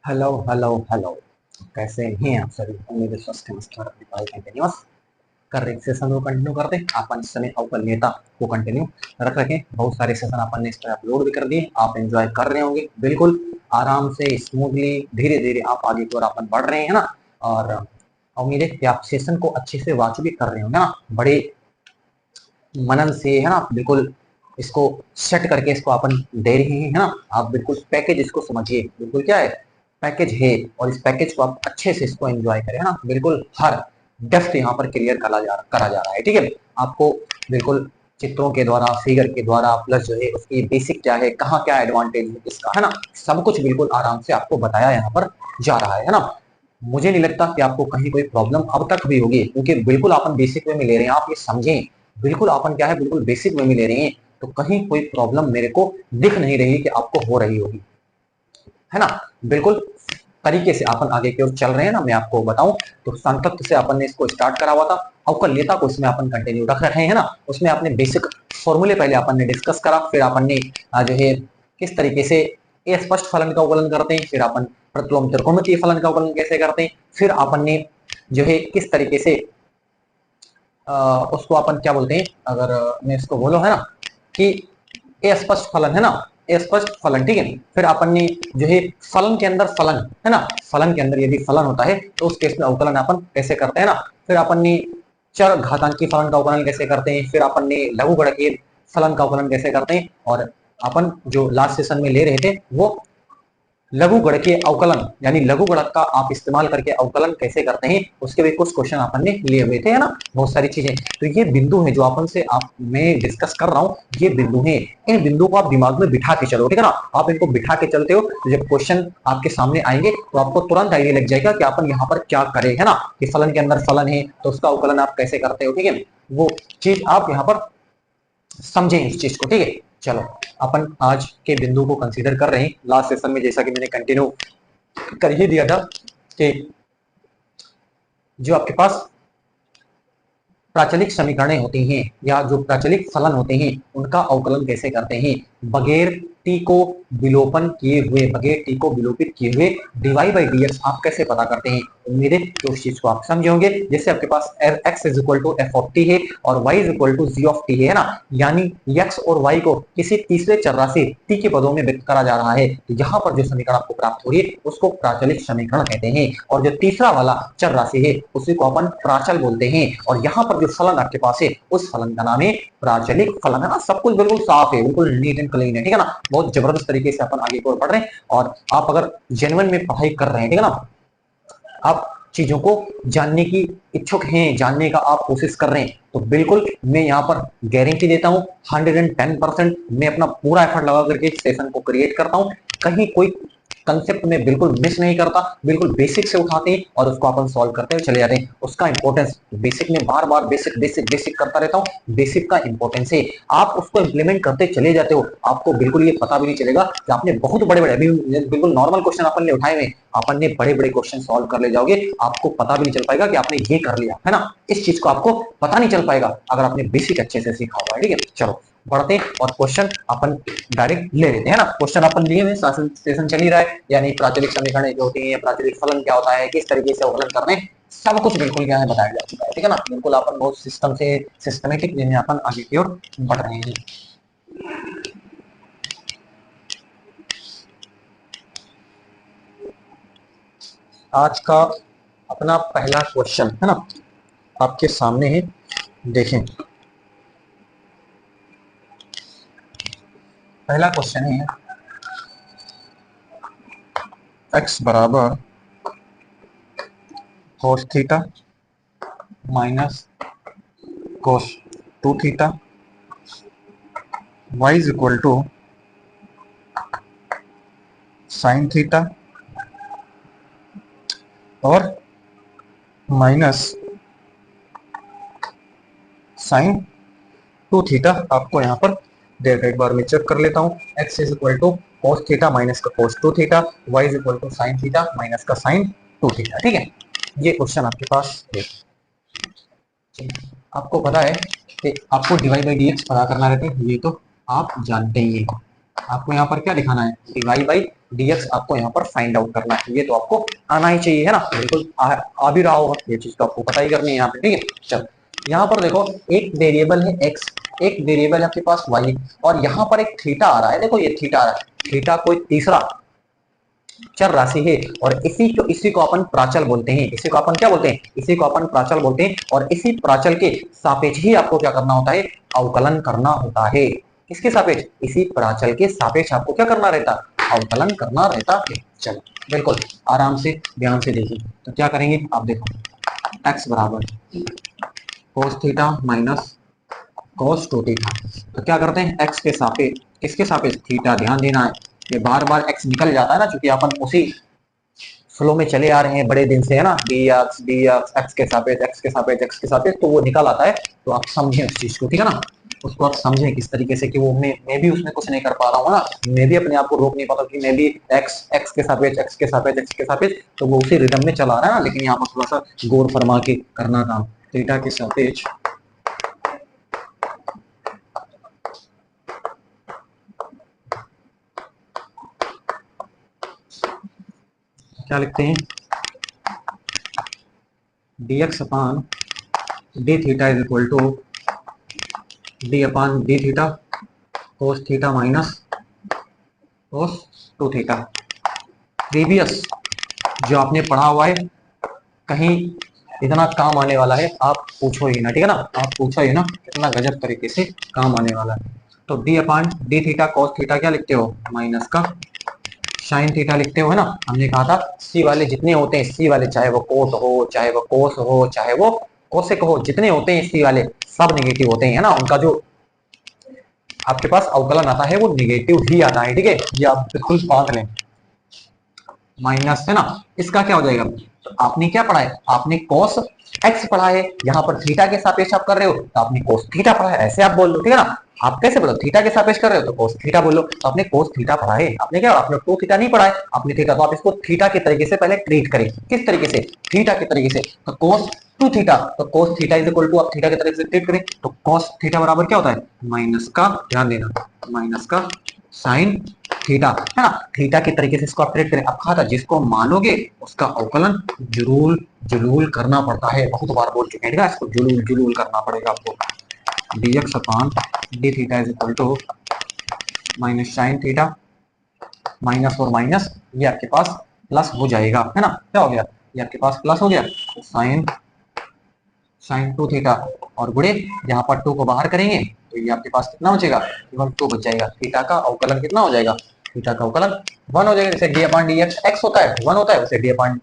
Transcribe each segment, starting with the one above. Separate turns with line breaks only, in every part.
Hello hello hello. कैसे हैं आप सभी? उम्मीद है स्वस्थ हैं, मस्त हैं और अपनी पढ़ाई कंटिन्यूअस कर रहे सेशन को कंटिन्यू करते हैं। अपन इस समय अवकल नेता को कंटिन्यू रख रखे। बहुत सारे सेशन अपन ने इस पर अपलोड भी कर दिए। आप एंजॉय कर रहे होंगे बिल्कुल आराम से, स्मूथली, धीरे धीरे आप आगे की ओर अपन बढ़ रहे हैं ना। और उम्मीद है कि आप सेशन को अच्छे से वाच भी कर रहे होंगे ना, बड़े मनन से, है ना। बिल्कुल इसको सेट करके इसको अपन दे रहे हैं, है ना। आप बिल्कुल पैकेज इसको समझिए, बिल्कुल क्या है, पैकेज है। और इस पैकेज को आप अच्छे से इसको एंजॉय करें, है ना। बिल्कुल हर डेप्थ यहाँ पर क्लियर करा जा रहा है, ठीक है। आपको बिल्कुल चित्रों के द्वारा, फिगर के द्वारा, प्लस जो है उसकी बेसिक क्या है, कहाँ क्या एडवांटेज है इसका, है ना। सब कुछ बिल्कुल आराम से आपको बताया यहाँ पर जा रहा है ना। मुझे नहीं लगता कि आपको कहीं कोई प्रॉब्लम अब तक भी होगी, क्योंकि बिल्कुल अपन बेसिक वे में ले रहे हैं। आप ये समझें, बिल्कुल अपन क्या है, बिल्कुल बेसिक वे में ले रहे हैं। तो कहीं कोई प्रॉब्लम मेरे को दिख नहीं रही कि आपको हो रही होगी, है ना। बिल्कुल तरीके से अपन आगे की ओर चल रहे हैं ना। मैं आपको बताऊं तो संतत्व से अपन ने इसको स्टार्ट करा हुआ था। अवकलनीयता को इसमें अपन कंटिन्यू रख रहे हैं ना। उसमें आपने बेसिक फॉर्मूले पहले अपन ने डिस्कस करा, फिर अपन ने जो है किस तरीके से स्पष्ट फलन का अवकलन करते हैं, फिर अपन प्रतिलोम त्रिकोणमितीय फलन का अवकलन कैसे करते हैं, फिर अपन ने जो है किस तरीके से उसको अपन क्या बोलते हैं, अगर मैं इसको बोलो है ना, कि स्पष्ट फलन, है ना, स्पष्ट फलन, ठीक है। फिर अपन ने जो है फलन के अंदर फलन, है ना, फलन के अंदर यदि फलन होता है तो उस केस में अवकलन अपन कैसे करते हैं ना। फिर अपन ने चर घातांकी फलन का अवकलन कैसे करते हैं, फिर अपन ने लघुगणकीय फलन का अवकलन कैसे करते हैं। और अपन जो लास्ट सेशन में ले रहे थे वो लघु गणकीय अवकलन, यानी लघु गणक का आप इस्तेमाल करके अवकलन कैसे करते हैं, उसके भी कुछ क्वेश्चन अपन ने लिए हुए थे, है ना। बहुत सारी चीजें, तो ये बिंदु है जो अपन से आप मैं डिस्कस कर रहा हूँ। ये बिंदु है, इन बिंदु को आप दिमाग में बिठा के चलो, ठीक है ना। आप इनको बिठा के चलते हो तो जब क्वेश्चन आपके सामने आएंगे तो आपको तुरंत आइडिया लग जाएगा कि अपन यहाँ पर क्या करें, है ना। कि फलन के अंदर फलन है तो उसका अवकलन आप कैसे करते हो, ठीक है। वो चीज आप यहाँ पर समझें इस चीज को, ठीक है। चलो अपन आज के बिंदु को कंसीडर कर रहे हैं। लास्ट सेशन में जैसा कि मैंने कंटिन्यू कर ही दिया था कि जो आपके पास प्राचलिक समीकरणें होती हैं या जो प्राचलिक फलन होते हैं उनका अवकलन कैसे करते हैं बगैर टी को विलोपन किए हुए, बगैर टी को विलोपित किए हुए dy बाई dx आप कैसे पता करते हैं। उम्मीद है कि उस चीज को आप समझे होंगे। जैसे आपके पास x is equal to f of t है और y is equal to g of t है ना। यानी x और y को किसी तीसरे चर राशि t के पदों में व्यक्त करा जा रहा है। तो यहाँ पर जो समीकरण आपको प्राप्त हो रही है उसको प्राचलिक समीकरण कहते हैं। और जो तीसरा वाला चर राशि है उसी को अपन प्राचल बोलते हैं। और यहाँ पर जो फलन आपके पास है उस फलन का नाम है प्राचलिक फलन, है ना। सब कुछ बिल्कुल साफ है, बिल्कुल नीट एंड क्लीन है, ठीक है ना। बहुत जबरदस्त तरीके से अपन आगे की ओर बढ़ रहे हैं। और आप अगर जेन्युइन में पढ़ाई कर रहे हैं, ठीक है ना, आप चीजों को जानने की इच्छुक हैं, जानने का आप कोशिश कर रहे हैं, तो बिल्कुल मैं यहाँ पर गारंटी देता हूँ 110% मैं अपना पूरा एफर्ट लगा करके सेशन को क्रिएट करता हूँ। कहीं कोई कंसेप्ट में बिल्कुल मिस नहीं करता, बिल्कुल बेसिक से उठाते हैं और उसको अपन सॉल्व करते हुए चले जाते हैं। उसका इंपॉर्टेंस बेसिक में बार बार बेसिक बेसिक बेसिक करता रहता हूँ। बेसिक का इंपॉर्टेंस है, आप उसको इंप्लीमेंट करते चले जाते हो, आपको बिल्कुल ये पता भी नहीं चलेगा कि आपने बहुत बड़े बड़े, अभी बिल्कुल नॉर्मल क्वेश्चन अपन ने उठाए हुए, अपन ने बड़े बड़े क्वेश्चन सॉल्व कर ले जाओगे, आपको पता भी नहीं चल पाएगा कि आपने ये कर लिया, है ना। इस चीज को आपको पता नहीं चल पाएगा अगर आपने बेसिक अच्छे से सीखा हुआ है, ठीक है। चलो बढ़ते हैं और क्वेश्चन अपन डायरेक्ट ले लेते हैं ना। क्वेश्चन अपन लिए हुए, सेशन चल ही रहा है, यानी प्राचलिक समीकरण जो होती है, प्राचलिक फलन क्या होता है, किस तरीके से अवकलन करने, सब कुछ बिल्कुल क्या है बताया जा चुका है, ठीक है ना। बिल्कुल अपन बहुत सिस्टम से सिस्टमेटिक जिन्हें अपन आगे की ओर बढ़ रहे हैं। आज का अपना पहला क्वेश्चन है ना आपके सामने है, देखें। पहला क्वेश्चन है x बराबर cos theta minus cos 2 theta, y is equal to sine theta और माइनस साइन 2 थीटा आपको यहाँ पर दे रखा है। एक बार मैं चेक कर लेता हूँ। x is equal to cos theta minus का cos 2 theta, y is equal to sine theta minus का साइन 2 थीटा, ठीक है। ये क्वेश्चन आपके पास है। आपको पता है कि आपको dy बाई dx पता करना रहता है, ये तो आप जानते ही हैं। आपको यहाँ पर क्या दिखाना है, dy बाई dx आपको यहाँ पर फाइंड आउट करना है। ये तो आपको आना ही चाहिए, है ना, बिल्कुल आ भी रहा होगा, ये चीज तो आपको पता ही करनी है यहाँ पे, ठीक है। चलो यहाँ पर देखो एक वेरिएबल है x, एक वेरिएबल है आपके पास y, और यहाँ पर एक थीटा आ रहा है। देखो ये थीटा आ रहा है, थीटा कोई तीसरा चर राशि है, और इसी को अपन प्राचल बोलते हैं। इसी को अपन क्या बोलते हैं? इसी को अपन प्राचल बोलते हैं। और इसी प्राचल के सापेक्ष ही आपको क्या करना होता है? अवकलन करना होता है। किसके सापेक्ष? इसी प्राचल के सापेक्ष आपको क्या करना रहता है? अवकलन करना रहता है। चलो बिल्कुल आराम से ध्यान से देखिए, तो क्या करेंगे आप देखो, x बराबर cos theta minus cos 2 theta. तो क्या करते हैं, x के सापेक्ष, किसके सापेक्ष? थीटा। ध्यान देना है, ये बार बार x निकल जाता है ना, क्योंकि अपन उसी फ्लो में चले आ रहे हैं बड़े दिन से, है ना, dx x के सापेक्ष, x के सापेक्ष, x के सापेक्ष, तो वो निकल आता है। तो आप समझें उस चीज को, ठीक है ना, उसको आप समझें किस तरीके से कि वो मैं भी उसमें कुछ नहीं कर पा रहा हूँ ना, मैं भी अपने आप को रोक नहीं पाता कि मैं भी x के सापेक्ष, x के सापेक्ष, x के सापेक्ष, तो वो उसी रिदम में चला रहा है ना। लेकिन यहाँ पर थोड़ा सा गौर फरमा के करना काम, थीटा के सापेक्ष क्या लिखते हैं, dx upon d theta is equal to d upon d theta cos theta minus cos 2 theta. Previous जो आपने पढ़ा हुआ है, कहीं इतना काम आने वाला है, आप पूछो ही ना, ठीक है ना, आप पूछो ही ना, इतना गजब तरीके से काम आने वाला है। तो D upon d theta cos theta क्या लिखते हो? माइनस का साइन थीटा लिखते हो, है ना। हमने कहा था सी वाले जितने होते हैं, सी वाले, चाहे वो कोट हो, चाहे वो कोस हो, चाहे वो कोसेक हो, जितने होते हैं सी वाले सब नेगेटिव होते हैं, है ना। उनका जो आपके पास अवकलन आता है वो नेगेटिव ही आता है, ठीक है, ये आप बिल्कुल बांध लें। माइनस, है ना, इसका क्या हो जाएगा? तो आपने क्या पढ़ा है? आपने cos x पढ़ा है, यहाँ पर थीटा के सापेक्ष आप कर रहे हो, तो आपने cos थीटा पढ़ा है, ऐसे आप बोल लो, ठीक है ना। आप कैसे बोलो? थीटा के सापेक्ष कर रहे हो तो cos थीटा बोलो। तो आपने cos थीटा पढ़ा है, आपने क्या, आपने 2 थीटा नहीं पढ़ा है, आपने थीटा, तो आप इसको थीटा के तरीके से पहले ट्रीट करें। किस तरीके से? थीटा के तरीके से। तो cos 2 थीटा, तो cos theta is equal to, आप थीटा के तरीके से ट्रीट करें, तो cos थीटा बराबर क्या होता है? माइनस का, ध्यान देना, माइनस का साइन थीटा, है ना। थीटा के तरीके से इसको ट्रीट करें। अब कहा था जिसको मानोगे उसका अवकलन जुलूल जुलूल करना पड़ता है, बहुत बार बोल चुके हैं, इसको जुलूल जुलूल करना पड़ेगा आपको। dx upon d theta is equal to minus sine theta, minus और माइनस ये आपके पास प्लस हो जाएगा, है ना। क्या हो गया? ये आपके पास प्लस हो गया, साइन साइन 2 थीटा, और गुणे यहाँ पर 2 को बाहर करेंगे तो ये आपके पास कितना बचेगा? केवल 2 बच जाएगा। थीटा का अवकलन कितना हो जाएगा? थीटा का अवकलन 1 हो जाएगा। जैसे डी अपान डी एक्स होता है 1 होता है, वैसे D upon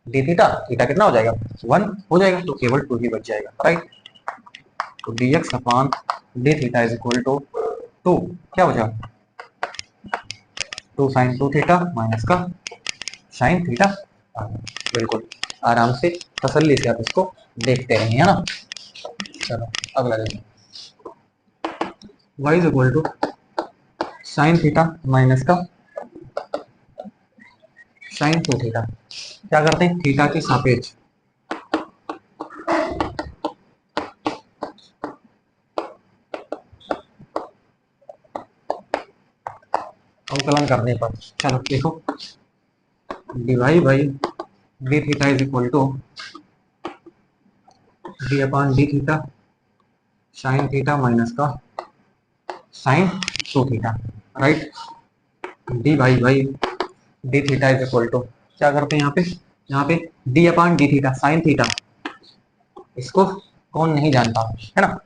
d theta, theta कितना हो जाएगा? 1 हो जाएगा, तो केवल 2 ही बच जाएगा, राइट। तो d x upon d theta is equal to 2, क्या हो जाएगा? 2 साइन 2 थीटा माइनस का साइन थीटा। बिल्कुल आराम से तसल्ली से आप इसको देखते रहेंगे, है ना। चलो अगला देखिए, y is equal to sine theta minus का साइन 2 थीटा। क्या करते हैं? थीटा के सापेक्ष अवकलन करने पर, चलो देखो, divide by d theta is equal to d upon d theta sine theta minus का sine 2 theta, right. D by d theta is equal to, क्या करते हैं यहाँ पे d upon d theta sine theta, इसको कौन नहीं जानता, है ना,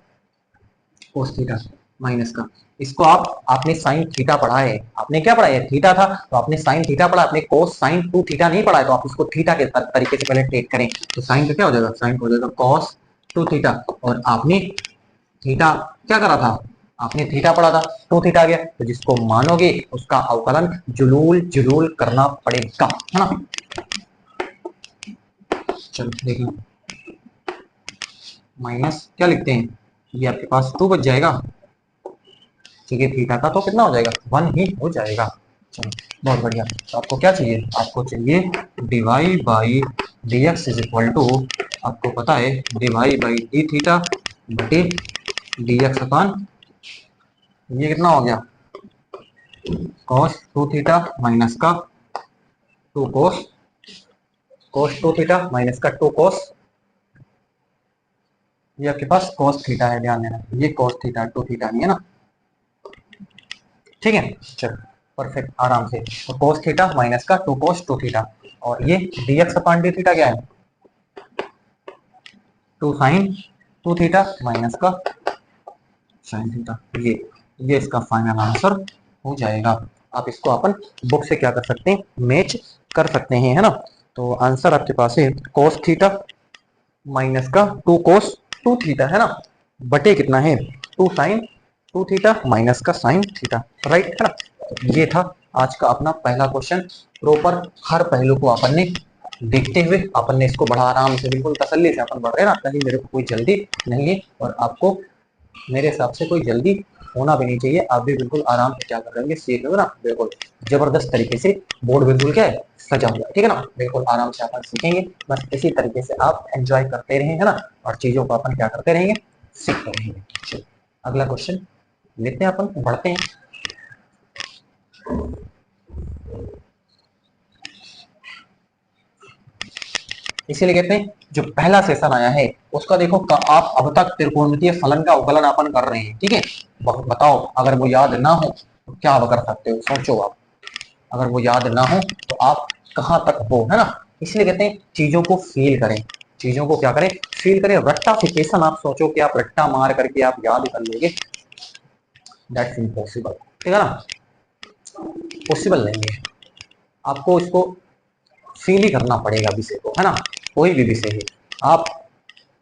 कोस थीटा माइनस का, इसको आपने साइन थीटा पढ़ा है, आपने क्या पढ़ा है? थीटा था तो आपने साइन थीटा पढ़ा, आपने कोस साइन 2 थीटा नहीं पढ़ा है, तो आप इसको थीटा के तरीके से पहले ट्रीट करें। तो साइन का क्या हो जाएगा? साइन हो जाएगा कॉस 2 थीटा, और आपने थीटा क्या करा था? आपने थीटा पढ़ा था, 2 थीटा आ गया, तो जिसको मानोगे उसका अवकलन जुलूल जुलूल करना पड़ेगा, है ना। चलो देखिए, माइनस क्या लिखते हैं, ये आपके पास 2 बच जाएगा, ठीक है, थीटा का तो कितना हो जाएगा? 1 ही हो जाएगा। चलो बहुत बढ़िया। तो आपको क्या चाहिए? आपको चाहिए divide by d x is equal to, आपको पता है डिवाइड बाई डी थीटा बटे डी एक्स अपान, ये कितना हो गया? cos 2 थीटा माइनस का two cos cos two theta minus का टू कोस, ये आपके पास कोस थीटा है, ध्यान देना ये कोस थीटा टू थीटा नहीं है ना, ठीक है। चलो परफेक्ट आराम से, तो कोस थीटा माइनस का टू कोस टू थीटा, और ये dx अपान डी थीटा क्या है, two sine two theta minus का साइन थीटा, ये इसका फाइनल आंसर हो जाएगा। आप इसको अपन बुक से क्या कर सकते हैं, मैच कर सकते हैं, है ना। तो आंसर आपके पास है कोस थीटा माइनस का टू कोस टू थीटा, है ना, बटे कितना है two sine two theta minus का साइन थीटा, राइट है ना। तो ये था आज का अपना पहला क्वेश्चन, प्रॉपर हर पहलू को अपन ने देखते हुए अपन ने इसको बड़ा आराम से बिल्कुल तसल्ली से अपन बढ़ रहे हैं ना, कहीं मेरे को कोई जल्दी नहीं है, और आपको मेरे हिसाब से कोई जल्दी होना भी नहीं चाहिए, आप भी बिल्कुल आराम से क्या कर रहे हैं, सीख रहे हो ना, बिल्कुल जबरदस्त तरीके से बोर्ड बिल्कुल क्या है सजा हुआ है, ठीक है ना, बिल्कुल आराम से अपन सीखेंगे, बस इसी तरीके से आप एंजॉय करते रहेंगे, है ना, और चीजों को अपन क्या करते रहेंगे, सीखते रहेंगे। चलो अगला क्वेश्चन लेते हैं, अपन बढ़ते हैं। इसीलिए कहते हैं जो पहला सेशन आया है उसका देखो आप अब तक त्रिकोणमितीय फलन का अवकलन अपन कर रहे हैं, ठीक है। बताओ अगर वो याद ना हो तो क्या कर सकते हो, सोचो आप, अगर वो याद ना हो तो आप कहाँ तक हो, है ना। इसलिए कहते हैं चीजों को फील करें, चीजों को क्या करें, फील करें। रट्टाफिकेशन आप सोचो कि आप रट्टा मार करके आप याद कर लोगे, दैट्स इम्पॉसिबल, ठीक है ना, पॉसिबल नहीं है। आपको इसको फील ही करना पड़ेगा विषय को, है ना, कोई भी विषय है, आप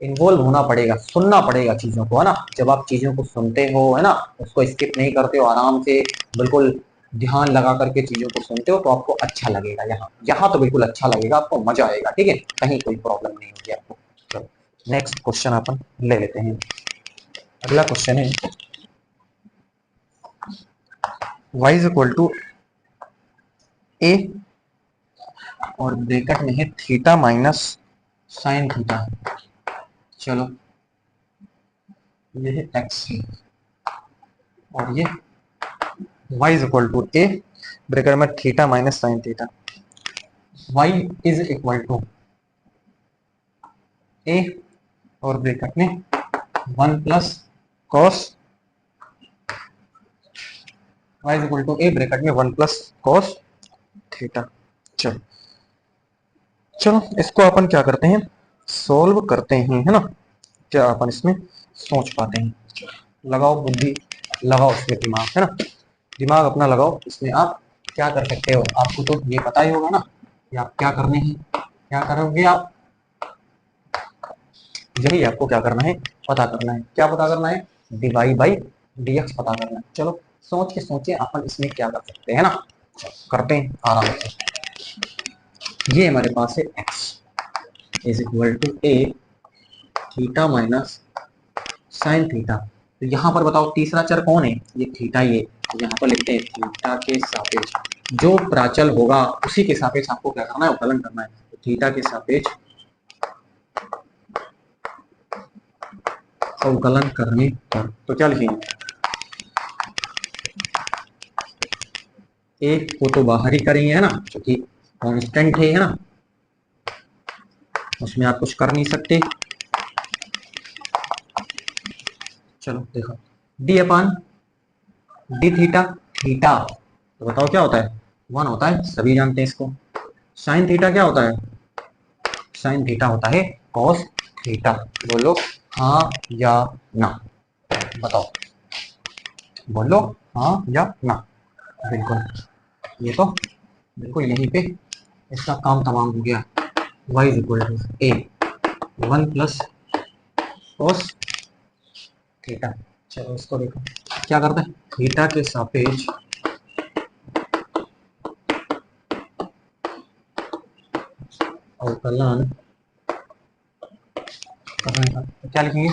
इन्वॉल्व होना पड़ेगा, सुनना पड़ेगा चीजों को, है ना। जब आप चीजों को सुनते हो, है ना, उसको स्किप नहीं करते हो, आराम से बिल्कुल ध्यान लगा करके चीजों को सुनते हो, तो आपको अच्छा लगेगा, यहाँ यहाँ तो बिल्कुल अच्छा लगेगा, आपको मजा आएगा, ठीक है, कहीं कोई प्रॉब्लम नहीं होगी आपको। चलो नेक्स्ट क्वेश्चन अपन ले लेते हैं। अगला क्वेश्चन है y is equal to a और ब्रैकेट में है थीटा माइनस साइन थीटा। चलो ये है x और ये y is equal to a, bracket में theta minus sine theta. y is equal to a और ब्रैकेट में one plus cos, y is equal to a bracket में वन प्लस कॉस थीटा। चलो चलो इसको अपन क्या करते हैं, सॉल्व करते हैं, है ना, क्या अपन इसमें सोच पाते हैं। लगाओ बुद्धि, लगाओ इसमें दिमाग, है ना, दिमाग अपना लगाओ, इसमें आप क्या कर सकते हो, आपको तो ये पता ही होगा ना कि आप क्या करने हैं, क्या करोगे आप, यही आपको क्या करना है, पता करना है। क्या पता करना है, dy बाई dx पता करना है। चलो सोच के सोचिए अपन इसमें क्या कर सकते हैं ना, करते हैं आराम से। ये हमारे पास है x is equal to a theta minus sine theta. तो यहाँ पर बताओ तीसरा चर कौन है, ये थीटा ही है, तो यहाँ पर लिखते हैं थीटा के सापेक्ष जो प्राचल होगा उसी के सापेक्ष आपको क्या करना है, अवकलन करना है। तो थीटा के सापेक्ष अवकलन करने पर तो क्या लिखेंगे, एक को तो बाहर ही करेंगे, है ना, क्योंकि कांस्टेंट है ना, उसमें आप कुछ कर नहीं सकते। चलो देखो D upon d theta, theta तो बताओ क्या होता है, वन होता है, सभी जानते हैं इसको। साइन थीटा क्या होता है, साइन थीटा होता है कॉस थीटा। बोलो हाँ या ना, बताओ, बोलो हाँ या ना। बिल्कुल, ये तो बिल्कुल यहीं पे इसका काम तमाम हो गया। y is equal to a one plus cos theta. चलो इसको देखो क्या करते हैं, थीटा के सापेक्ष अवकलन करने का, तो क्या लिखेंगे,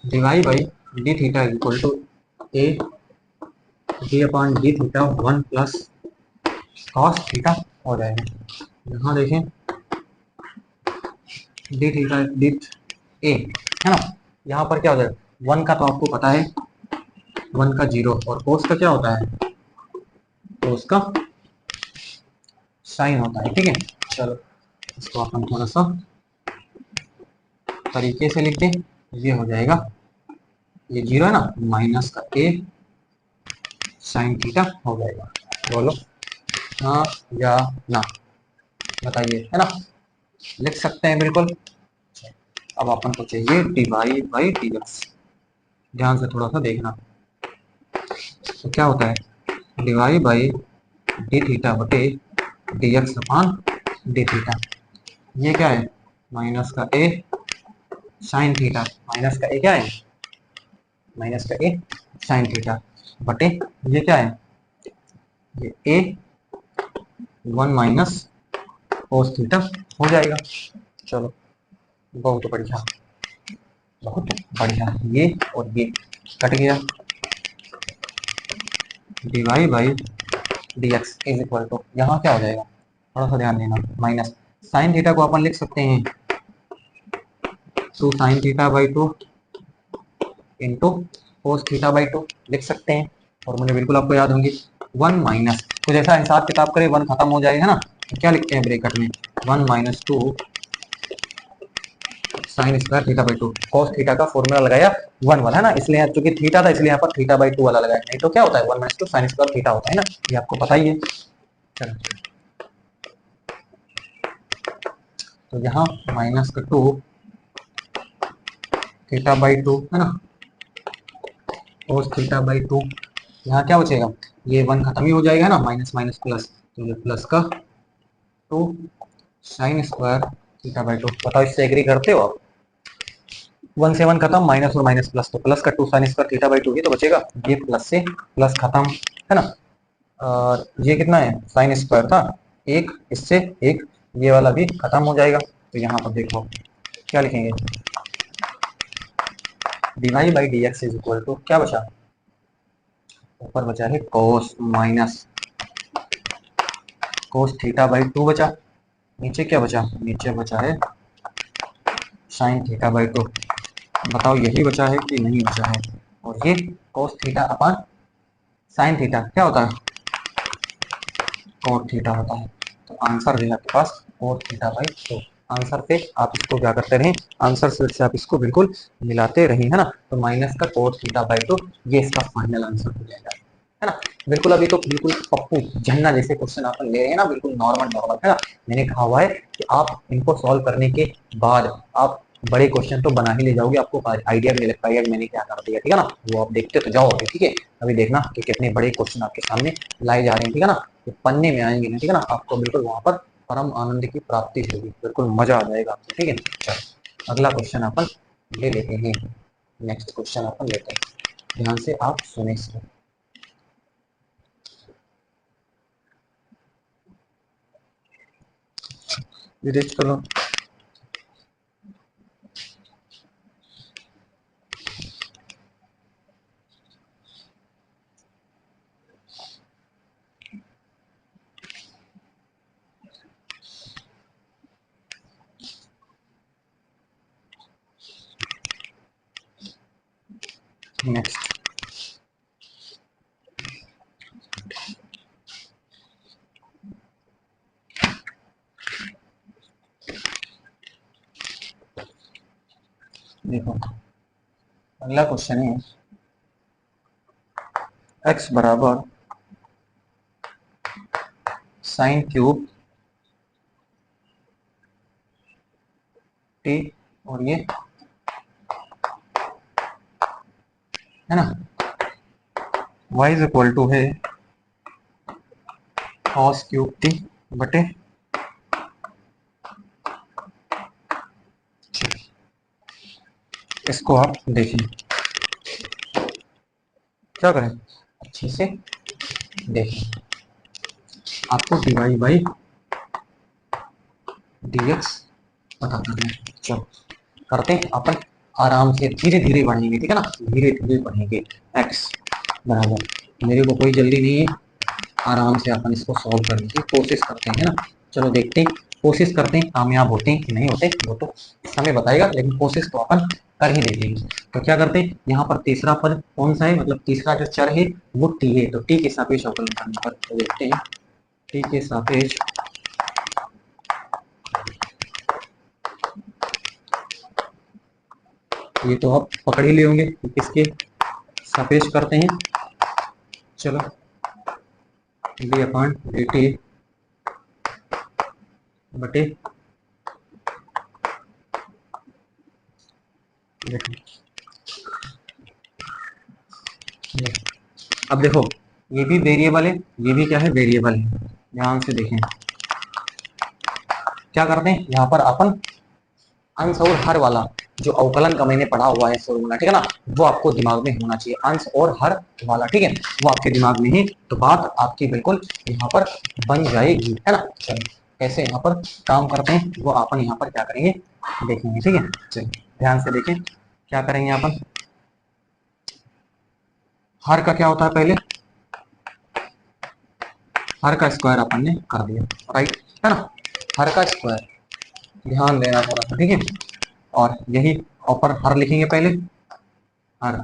dy by d theta is equal to a d upon d theta one plus cos theta हो जाएगा। यहाँ देखें डी थीटा डी ए, है ना, यहाँ पर क्या हो जाएगा, वन का तो आपको पता है, वन का जीरो, और कोस का क्या होता है, कोस का साइन होता है, ठीक है। चलो इसको अपन थोड़ा सा तरीके से लिख दें, ये हो जाएगा, ये 0 है ना, माइनस का a साइन थीटा हो जाएगा। बोलो हाँ या ना, बताइए, है ना, लिख सकते हैं बिल्कुल। अब अपन को चाहिए dy बाई dx, ध्यान से थोड़ा सा देखना। तो क्या होता है, dy बाई डी थीटा बटे d x upon d theta, ये क्या है, माइनस का a साइन थीटा, माइनस का a क्या है, माइनस का a साइन थीटा बटे ये क्या है, ये a 1 माइनस कोस थीटा हो जाएगा। चलो बहुत बढ़िया, बहुत बढ़िया, ये और ये कट गया, d y by d x is equal to, यहाँ क्या हो जाएगा, थोड़ा सा ध्यान देना, माइनस साइन थीटा को अपन लिख सकते हैं 2 sine theta by 2 into cos theta by 2 लिख सकते हैं, और मुझे बिल्कुल आपको याद होंगी 1 माइनस, तो जैसा हिसाब किताब करे 1 खत्म हो जाएगा ना, तो क्या लिखते हैं ब्रैकेट में 1 minus 2 sine square theta by 2, cos theta का फॉर्मूला लगाया 1 वाला है ना, इसलिए चूंकि थीटा था इसलिए यहाँ पर थीटा बाई 2 वाला लगाया, नहीं तो क्या होता है 1 माइनस 2 साइन स्क्वायर थीटा होता है ना, ये आपको पता ही है। चलो तो यहाँ माइनस का 2 थीटा बाई 2 है ना, cos थीटा बाई 2, यहाँ क्या बचेगा, ये 1 खत्म ही हो जाएगा ना, माइनस माइनस प्लस, तो ये प्लस का 2 साइन स्क्वायर थीटा बाई 2, बताओ इससे एग्री करते हो आप, 1 से 1 खत्म, माइनस और माइनस प्लस, तो प्लस का 2 साइन स्क्वायर थीटा बाई 2 ही तो बचेगा, ये प्लस से प्लस खत्म, है ना, और ये कितना है, साइन स्क्वायर था एक, इससे एक, ये वाला भी खत्म हो जाएगा, तो यहाँ पर देखो क्या लिखेंगे, d y by d x is equal to, क्या बचा, ऊपर बचा है cos minus cos theta by 2 बचा, नीचे क्या बचा, नीचे बचा है साइन थीटा बाई 2, बताओ यही बचा है कि नहीं बचा है, और ये cos theta upon sine theta क्या होता है, कोट थीटा होता है, तो आंसर जो है आपके पास कोट थीटा बाई 2, आंसर पे आप इसको क्या करते रहें, आंसर से आप इसको बिल्कुल मिलाते रहें, है ना, तो माइनस का कोट थीटा बाई 2 ये इसका फाइनल आंसर हो जाएगा, है ना। बिल्कुल अभी तो बिल्कुल पप्पू झन्ना जैसे क्वेश्चन आप ले रहे हैं ना, बिल्कुल नॉर्मल नॉर्मल, है ना, मैंने कहा हुआ है कि आप इनको सॉल्व करने के बाद आप बड़े क्वेश्चन तो बना ही ले जाओगे, आपको आइडिया भी लगता है मैंने क्या कर दिया, ठीक है ना, वो आप देखते तो जाओगे, ठीक है। अभी देखना कि कितने बड़े क्वेश्चन आपके सामने लाए जा रहे हैं, ठीक है ना, तो पन्ने में आएंगे ना, ठीक है ना, आपको बिल्कुल वहां पर परम आनंद की प्राप्ति होगी, बिल्कुल मजा आ जाएगा आपको, ठीक है। चलो अगला क्वेश्चन अपन ले लेते हैं, नेक्स्ट क्वेश्चन अपन लेते हैं, ध्यान से आप सुने इसको, विदेश चलो नेक्स्ट, देखो अगला क्वेश्चन है x बराबर साइन क्यूब टी, और ये है ना y इज इक्वल टू है cos क्यूब टी बटे, इसको आप देखिए, क्या करें अच्छे से देखें, आपको d y by d x पता करना है, चलो करते हैं अपन, आराम से धीरे धीरे बढ़ेंगे, ठीक है ना, धीरे धीरे बढ़ेंगे, x बराबर, मेरे को कोई जल्दी नहीं है, आराम से अपन इसको सॉल्व करने की कोशिश करते हैं, है ना, चलो देखते हैं, कोशिश करते हैं, कामयाब होते हैं कि नहीं होते वो तो समय बताएगा, लेकिन कोशिश तो अपन कर ही देंगे। तो क्या करते हैं, यहाँ पर तीसरा पद कौन सा है, मतलब तीसरा जो चर है वो t है, तो t के सापेक्ष अवकलन करने पर, तो देखते हैं t के सापेक्ष ये तो आप पकड़ ही ले होंगे कि किसके सापेक्ष करते हैं। चलो डी अपॉन डी टी बटे अब देखो ये भी वेरिएबल है, ये भी क्या है, वेरिएबल है। ध्यान से देखें क्या करते हैं यहाँ पर अपन अंश और हर वाला जो अवकलन का मैंने पढ़ा हुआ है फॉर्मूला, ठीक है ना, वो आपको दिमाग में होना चाहिए, अंश और हर वाला, ठीक है, वो आपके दिमाग में है तो बात आपकी बिल्कुल यहाँ पर बन जाएगी, है ना। चलिए कैसे यहाँ पर काम करते हैं वो अपन यहाँ पर क्या करेंगे देखेंगे, ठीक है। चलिए ध्यान से देखें क्या करेंगे अपन। हर का क्या होता है, पहले हर का स्क्वायर अपन ने कर दिया, राइट, है ना, हर का स्क्वायर, ध्यान देना थोड़ा सा, ठीक है। और यही ऊपर हर लिखेंगे पहले, हर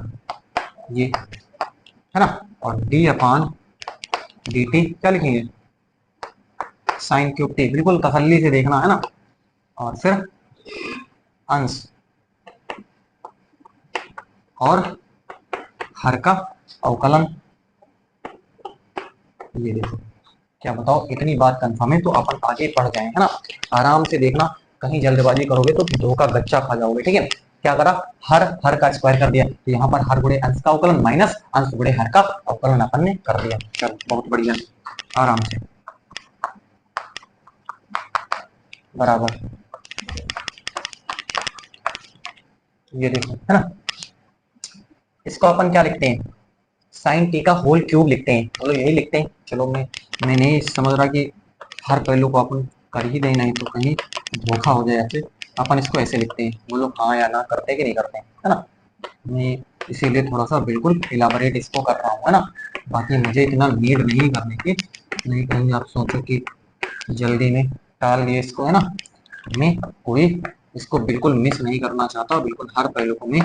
ये, है ना, और डी अपान डी टी क्या लिखेंगे, साइन क्यूब टी, बिल्कुल तसल्ली से देखना, है ना। और फिर अंश और हर का अवकलन, ये देखो क्या बताओ, इतनी बात कंफर्म है तो अपन आगे बढ़ जाए, है ना। आराम से देखना, कहीं जल्दबाजी करोगे तो धोखा गच्चा खा जाओगे, ठीक है। क्या करा, हर का स्क्वायर कर दिया, तो यहाँ पर हर गुणे अंश का अवकलन माइनस अंश गुणे हर का अवकलन अपन ने कर दिया। चलो बहुत बढ़िया, आराम से, बराबर, ये देखो, है ना। इसको अपन क्या लिखते हैं, साइन टी का होल क्यूब लिखते हैं, चलो यही लिखते हैं। चलो मैं नहीं समझ रहा कि हर पहलू को अपन कर ही दें, नहीं तो कहीं धोखा हो जाए ऐसे। अपन इसको ऐसे लिखते हैं, वो लोग हाँ या ना करते हैं कि नहीं करते हैं, है ना। मैं इसीलिए थोड़ा सा बिल्कुल इलाबोरेट इसको कर रहा हूँ, है ना। बाकी मुझे इतना नीड नहीं करने की, नहीं कहीं आप सोचो कि जल्दी में टाल दिए इसको, है ना। मैं कोई इसको बिल्कुल मिस नहीं करना चाहता, बिल्कुल हर पहलू को मैं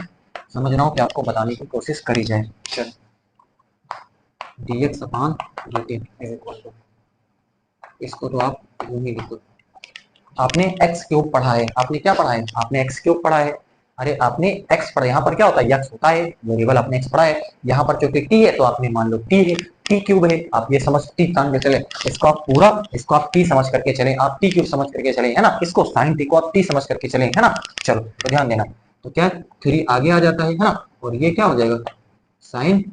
समझ रहा हूँ कि आपको बताने की कोशिश करी जाए। चल dx upon dt is equal to, इसको तो आप यूं ही लिखो, आपने एक्स क्यूब पढ़ा है, आपने क्या पढ़ा है, आपने एक्स क्यूब पढ़ा है। अरे आपने एक्स पढ़ा, यहाँ पर क्या होता है, यक्स होता है, वेरिएबल आपने एक्स पढ़ा है। यहाँ पर क्योंकि टी है तो आपने मान लो टी है, टी क्यूब है, आप ये समझ टी मान के चले, इसको आप पूरा, इसको आप टी समझ करके चले, आप टी क्यूब समझ करके चले, है ना। इसको साइन टी को आप टी समझ करके चले, है ना। चलो तो ध्यान देना, तो क्या 3 आगे आ जाता है ना, और ये क्या हो जाएगा, साइन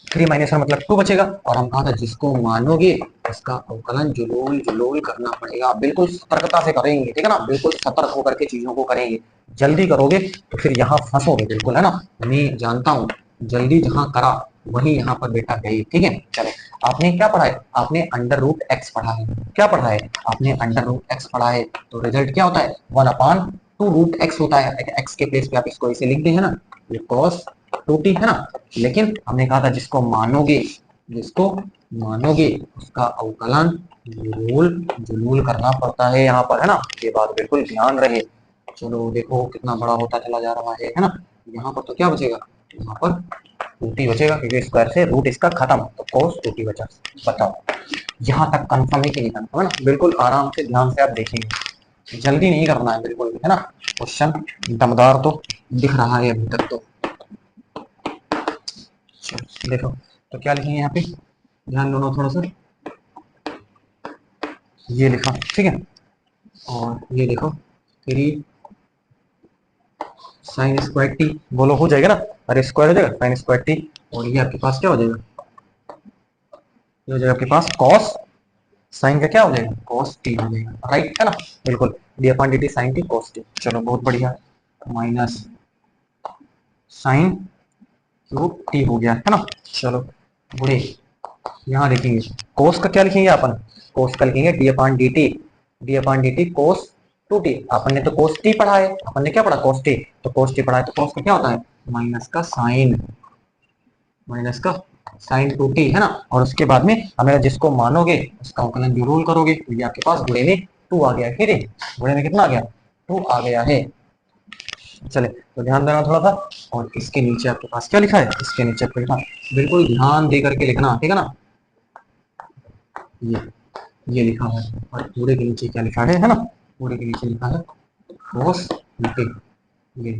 3 माइनस का मतलब 2 बचेगा। और हम कहा था जिसको मानोगे उसका अवकलन जुलूल जुलूल करना पड़ेगा, बिल्कुल सतर्कता से करेंगे, ठीक है ना, बिल्कुल सतर्क होकर के चीजों को करेंगे। जल्दी करोगे तो फिर यहाँ फंसोगे बिल्कुल, है ना। मैं जानता हूँ, जल्दी जहाँ करा वही यहाँ पर बेटा गई, ठीक है। चलो आपने क्या पढ़ा है, आपने अंडर रूट एक्स पढ़ा है, क्या पढ़ा है, आपने अंडर रूट एक्स पढ़ा है, तो रिजल्ट क्या होता है, 1/2 रूट एक्स होता है। एक्स के प्लेस पे आप इसको ऐसे लिख दे, है ना, ये cos 2t, है ना। लेकिन हमने कहा था जिसको मानोगे, जिसको मानोगे उसका अवकलन जुलूल जुलूल करना पड़ता है यहाँ पर, है ना। ये बात बिल्कुल ध्यान रहे। चलो देखो कितना बड़ा होता चला जा रहा है ना। यहाँ पर तो क्या बचेगा, यहाँ पर 2t बचेगा, क्योंकि स्क्वायर से रूट इसका खत्म, तो cos 2t बचा। बताओ यहाँ तक कंफर्म है कि नहीं कंफर्म, है ना। बिल्कुल आराम से ध्यान से आप देखेंगे, जल्दी नहीं करना है बिल्कुल भी, है ना। क्वेश्चन दमदार तो दिख रहा है अभी तक तो। देखो तो क्या लिखेंगे यहाँ पे, ध्यान दो थोड़ा सा, ये लिखा, ठीक है। और ये देखो 3 साइन स्क्वायर टी, बोलो हो जाएगा ना, अरे स्क्वायर हो जाएगा साइन स्क्वायर टी, और ये आपके पास क्या हो जाएगा, ये हो जाएगा आपके पास कॉस, साइन का क्या हो जाएगा, कॉस टी हो जाएगा, राइट, है ना। बिल्कुल d upon d t sine t cos t. चलो बहुत बढ़िया, माइनस साइन क्यूब टी हो गया, है ना। चलो बुढ़े यहाँ लिखेंगे कोस का क्या लिखेंगे अपन, कोस का लिखेंगे d upon d t, d upon d t cos 2t। अपन ने तो कोस टी पढ़ा है, अपन ने क्या पढ़ा, कोस टी, तो कोस टी पढ़ा है तो कोस का क्या होता है, माइनस का साइन, माइनस का साइन 2t, है ना। और उसके बाद में हमें जिसको मानोगे उसका अवकलन जरूर करोगे, तो ये आपके पास गुणे में 2 आ गया है, गुणे में कितना आ गया, 2 आ गया है। चले तो ध्यान देना थोड़ा सा, और इसके नीचे आपके पास क्या लिखा है, इसके नीचे आपको लिखा, बिल्कुल ध्यान दे करके लिखना, ठीक है ना। ये लिखा है, और पूरे के नीचे क्या लिखा है ना, पूरे के नीचे लिखा है cos 2t, ये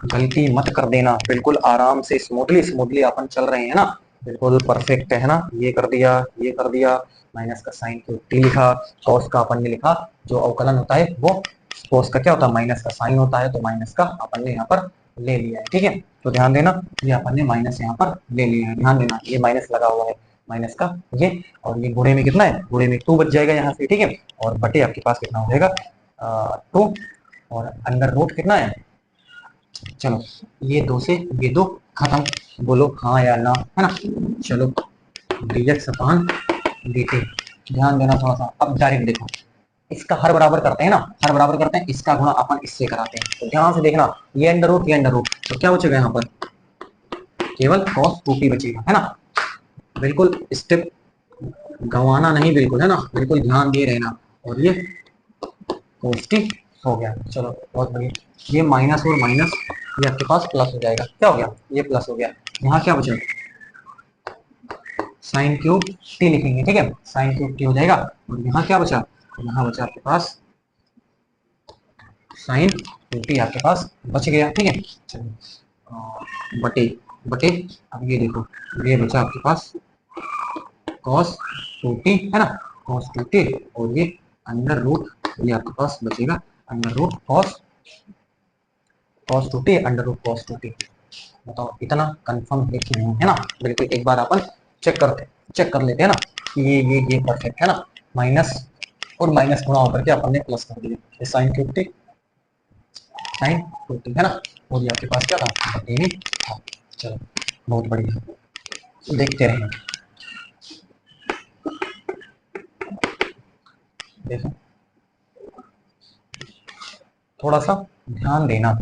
गलती मत कर देना, बिल्कुल आराम से स्मूथली स्मूथली अपन चल रहे हैं ना, बिल्कुल परफेक्ट है ना। ये कर दिया, ये कर दिया, माइनस का साइन क्यूब टी लिखा, कॉस का अपन ने लिखा, जो अवकलन होता है वो कॉस का क्या होता है, माइनस का साइन होता है, तो माइनस का अपन ने यहाँ पर ले लिया है। ठीक है, तो ध्यान देना, ये अपन ने माइनस यहाँ पर ले लिया है, ध्यान देना ये माइनस लगा हुआ है, माइनस का ये, और ये गुणे में कितना है, गुणे में 2 बच जाएगा यहाँ से। ठीक है, और बटे आपके पास कितना हो जाएगा 2, और अंडर रूट कितना है, चलो ये 2 से ये 2 खत्म, बोलो हाँ या ना, है ना। चलो dx अपान dt, ध्यान देना थोड़ा सा। अब डायरेक्ट देखो, इसका हर बराबर करते हैं ना, हर बराबर करते हैं, इसका गुणा अपन इससे कराते हैं, तो ध्यान से देखना, ये अंडर रूट, ये अंडर रूट, तो क्या बचेगा यहाँ पर, केवल cos 2t बचेगा, है ना। बिल्कुल स्टेप गंवाना नहीं, बिल्कुल, है ना, बिल्कुल ध्यान दे रहना, और ये cos t हो गया। चलो बहुत बढ़िया, ये माइनस और माइनस ये आपके पास प्लस हो जाएगा, क्या हो गया, ये प्लस हो गया। यहाँ क्या बचा, साइन क्यूब टी लिखेंगे, ठीक है, साइन क्यूब टी हो जाएगा, और यहाँ क्या बचा, यहाँ बचा आपके पास साइन क्यूब टी आपके पास बच गया। ठीक है, चलो बटे बटे, अब ये देखो, ये बचा आपके पास cos 2t, है ना, cos 2t, और ये अंडर रूट, ये आपके पास बचेगा under root cos 2t, under root cos 2t। बताओ इतना कंफर्म है कि नहीं, है ना। बिल्कुल एक बार अपन चेक कर लेते हैं ना कि ये परफेक्ट है ना। माइनस और माइनस गुणा होकर के अपन ने प्लस कर दिया, ये sign cube T, sine cube t, है ना, और ये आपके पास क्या था, ये था। चलो बहुत बढ़िया, देखते रहें, देखो थोड़ा सा ध्यान देना,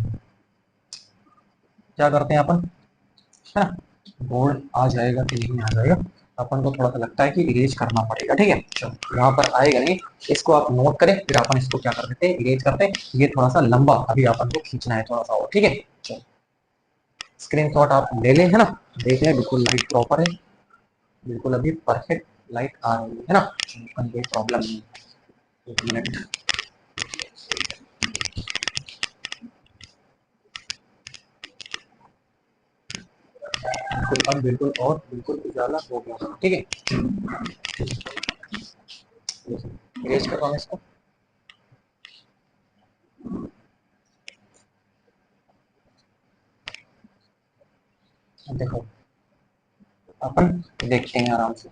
क्या करते हैं अपन, है ना, बोर्ड आ जाएगा कि नहीं आ जाएगा, अपन को थोड़ा सा लगता है कि इरेज करना पड़ेगा। ठीक है, चलो यहाँ पर आएगा नहीं, इसको आप नोट करें, फिर अपन इसको क्या कर देते हैं, इरेज करते हैं। ये थोड़ा सा लंबा अभी अपन को खींचना है थोड़ा सा और, ठीक है। चलो स्क्रीनशॉट आप ले लें, है ना, देख लें, बिल्कुल लाइट प्रॉपर है, बिल्कुल अभी परफेक्ट लाइट आ रही है ना, कोई प्रॉब्लम नहीं। एक मिनट, बिल्कुल अब बिल्कुल और बिल्कुल उजाला हो गया, ठीक है। इरेज कर रहा हूँ इसको, देखो अपन देखते हैं आराम से,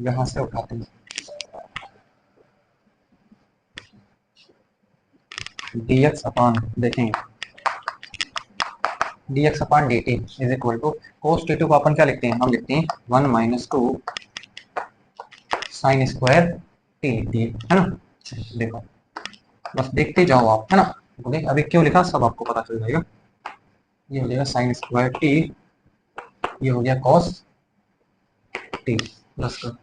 यहाँ से उठाते हैं, dx अपान देखेंगे, dx upon dt is equal to cos t2 को अपन क्या लिखते हैं, हम लिखते हैं 1 minus 2 sine square T D, है ना। देखो बस देखते जाओ आप, है ना, बोले अभी क्यों लिखा सब आपको पता चल जाएगा। ये हो जाएगा साइन स्क्वायर टी, ये हो गया cos टी, प्लस का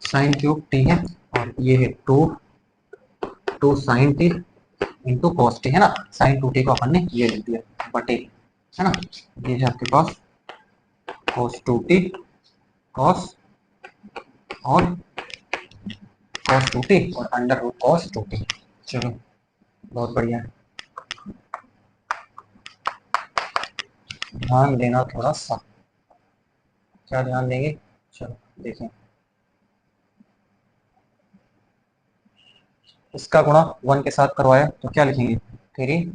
साइन क्यूब टी है, और ये है 2 sine t into cos t, है ना, साइन 2t को अपन ने ये लिख दिया बटे, है ना, ये है आपके पास cos 2t, cos और cos 2t और अंडर रूट cos 2t। चलो बहुत बढ़िया, ध्यान देना थोड़ा सा, क्या ध्यान देंगे, चलो देखें, इसका गुणा 1 के साथ करवाया तो क्या लिखेंगे, 3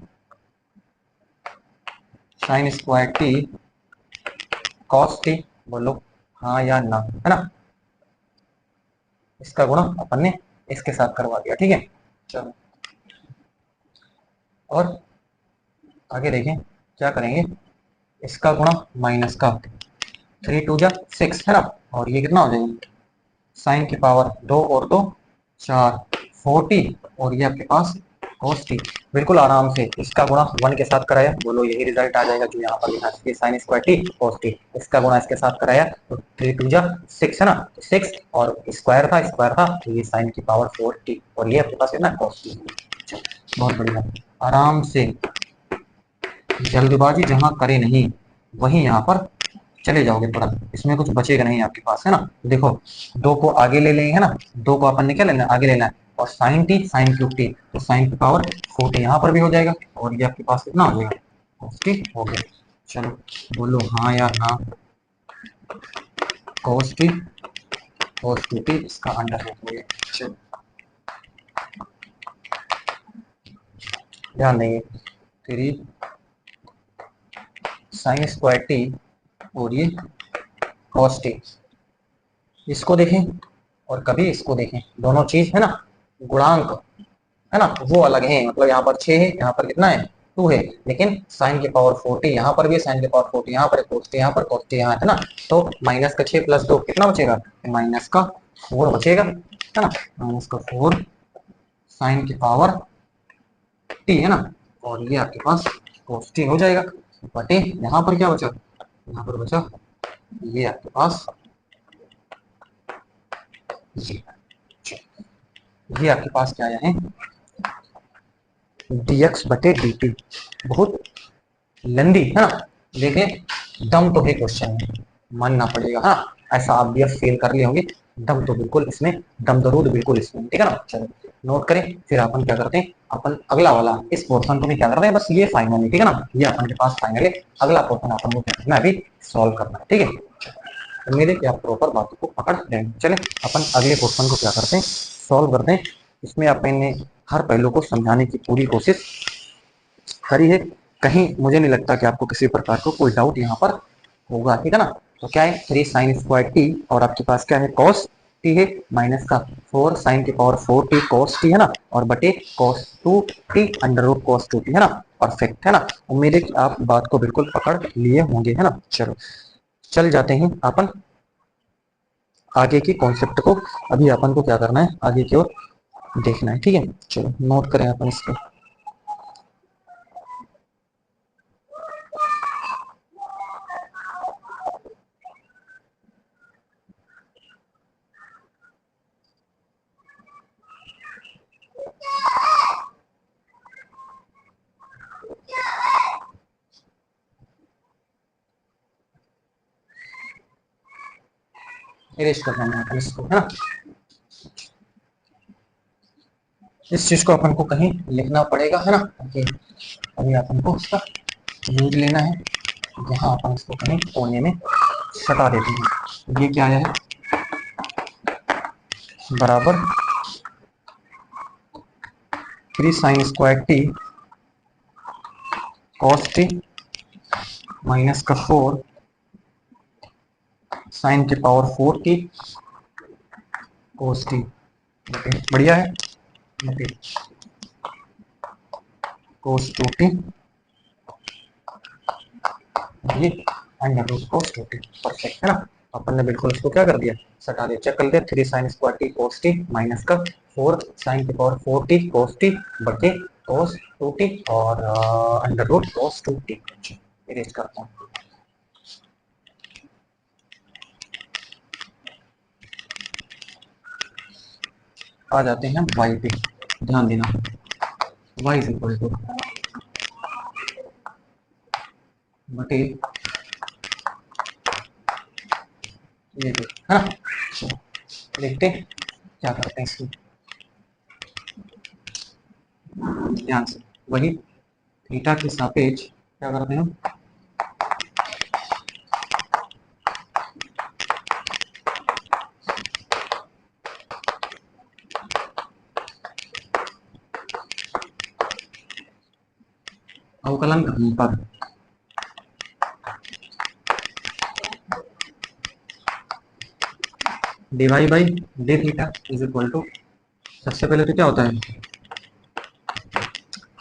sine square T cos T, बोलो हाँ या ना, है ना। इसका गुणा अपन ने इसके साथ करवा दिया, ठीक है। चलो और आगे देखें क्या करेंगे, इसका गुणा माइनस का 3 2 जा 6, है ना, और ये कितना हो जाएगा, साइन की पावर 2 और 2 4 40, और ये आपके पास cos t, बिल्कुल आराम से इसका गुणा 1 के साथ कराया, बोलो यही रिजल्ट आ जाएगा जो यहाँ पर लिखा है, sine square T cos t, इसका गुणा इसके साथ कराया तो 3 2 जा 6, है ना, तो 6 और स्क्वायर था तो ये साइन की पावर 4t, और ये आपके पास है ना cos t। बहुत बढ़िया, आराम से, जल्दबाजी जहाँ करे नहीं वहीं यहाँ पर चले जाओगे तुरंत, इसमें कुछ बचेगा नहीं आपके पास, है ना। देखो 2 को आगे ले लेंगे, है ना, 2 को अपन ने क्या लेना है, आगे लेना है, और sine t sine cube t, तो साइन की पावर 40 यहाँ पर भी हो जाएगा और ये आपके पास कितना हो जाएगा cos t हो गया। चलो बोलो हाँ या ना। cos t cos 2t इसका अंडर रूट हो गया। चलो ध्यान देंगे 3 साइन स्क्वायर टी और ये cos t, इसको देखें और कभी इसको देखें, दोनों चीज है ना गुणांक है ना वो अलग है, मतलब यहाँ पर 6 है, यहाँ पर कितना है 2 है, लेकिन साइन की पावर 40 यहाँ पर भी है, साइन की पावर 40 यहाँ पर cos t यहाँ पर cos t यहाँ है ना, तो माइनस का 6 प्लस 2 कितना बचेगा, माइनस का 4 बचेगा है ना, माइनस का 4 साइन की पावर t है ना, और ये आपके पास cos t हो जाएगा बटे यहाँ पर क्या बचा, यहाँ पर बचा ये आपके पास ये आपके पास क्या आया है dx बटे dt, बहुत लंबी है ना, देखें दम तो है क्वेश्चन में, मानना पड़ेगा हाँ, ऐसा आप भी फेल कर लिए होंगे, दम तो बिल्कुल इसमें, दम दरूद बिल्कुल इसमें, ठीक है ना। चलो नोट करें, फिर अपन क्या करते हैं, अपन अगला वाला इस पोर्शन को भी क्या करते हैं, बस ये फाइनल है ठीक है ना, ये अपन के पास फाइनल है, अगला पोर्शन अपन को क्या करना है अभी सॉल्व करना है, ठीक है। उम्मीद है कि आप प्रॉपर बातों को पकड़ लेंगे। चले अपन अगले क्वेश्चन को क्या करते हैं सॉल्व करते हैं, इसमें अपन ने हर पहलू को समझाने की पूरी कोशिश करी है, कहीं मुझे नहीं लगता कि आपको किसी प्रकार को कोई डाउट यहाँ पर होगा, ठीक है ना। तो क्या है 3 साइन स्क्वायर टी और आपके पास क्या है कॉस टी है, माइनस का 4 साइन की पावर 4 टी कॉस टी है ना, और बटे cos 2 t under root cos 2 t है ना, परफेक्ट है ना। उम्मीद है कि आप बात को बिल्कुल पकड़ लिए होंगे है ना। चलो चल जाते हैं अपन आगे की कॉन्सेप्ट को, अभी अपन को क्या करना है आगे की ओर देखना है, ठीक है। चलो नोट करें अपन इसको, इरेज कर देना है अपन इसको है ना, इस चीज को अपन को कहीं लिखना पड़ेगा है ना, ओके। अभी अपन को इसका यूज लेना है, यहाँ अपन इसको कहीं कोने में सटा देते हैं, ये क्या आया है बराबर 3 sine square T cos T minus का 4 साइन की पावर 4 टी कॉस टी, बढ़िया है, cos 2t ये under root cos 2t, perfect है ना। अपन ने बिल्कुल इसको क्या कर दिया सटा दिया, चेक कर दिया 3 sine square T cos t minus का 4 साइन की पावर 4t cos t बटे cos 2t और under root cos 2t, erase करता हूँ। आ जाते हैं y पे, ध्यान देना y इज इक्वल टू बटे ये है ना, देखते हैं क्या करते हैं इसकी, ध्यान से वही थीटा के सापेक्ष क्या करते हैं हम, अवकलन करने पर dy by d theta is equal to, सबसे पहले तो क्या होता है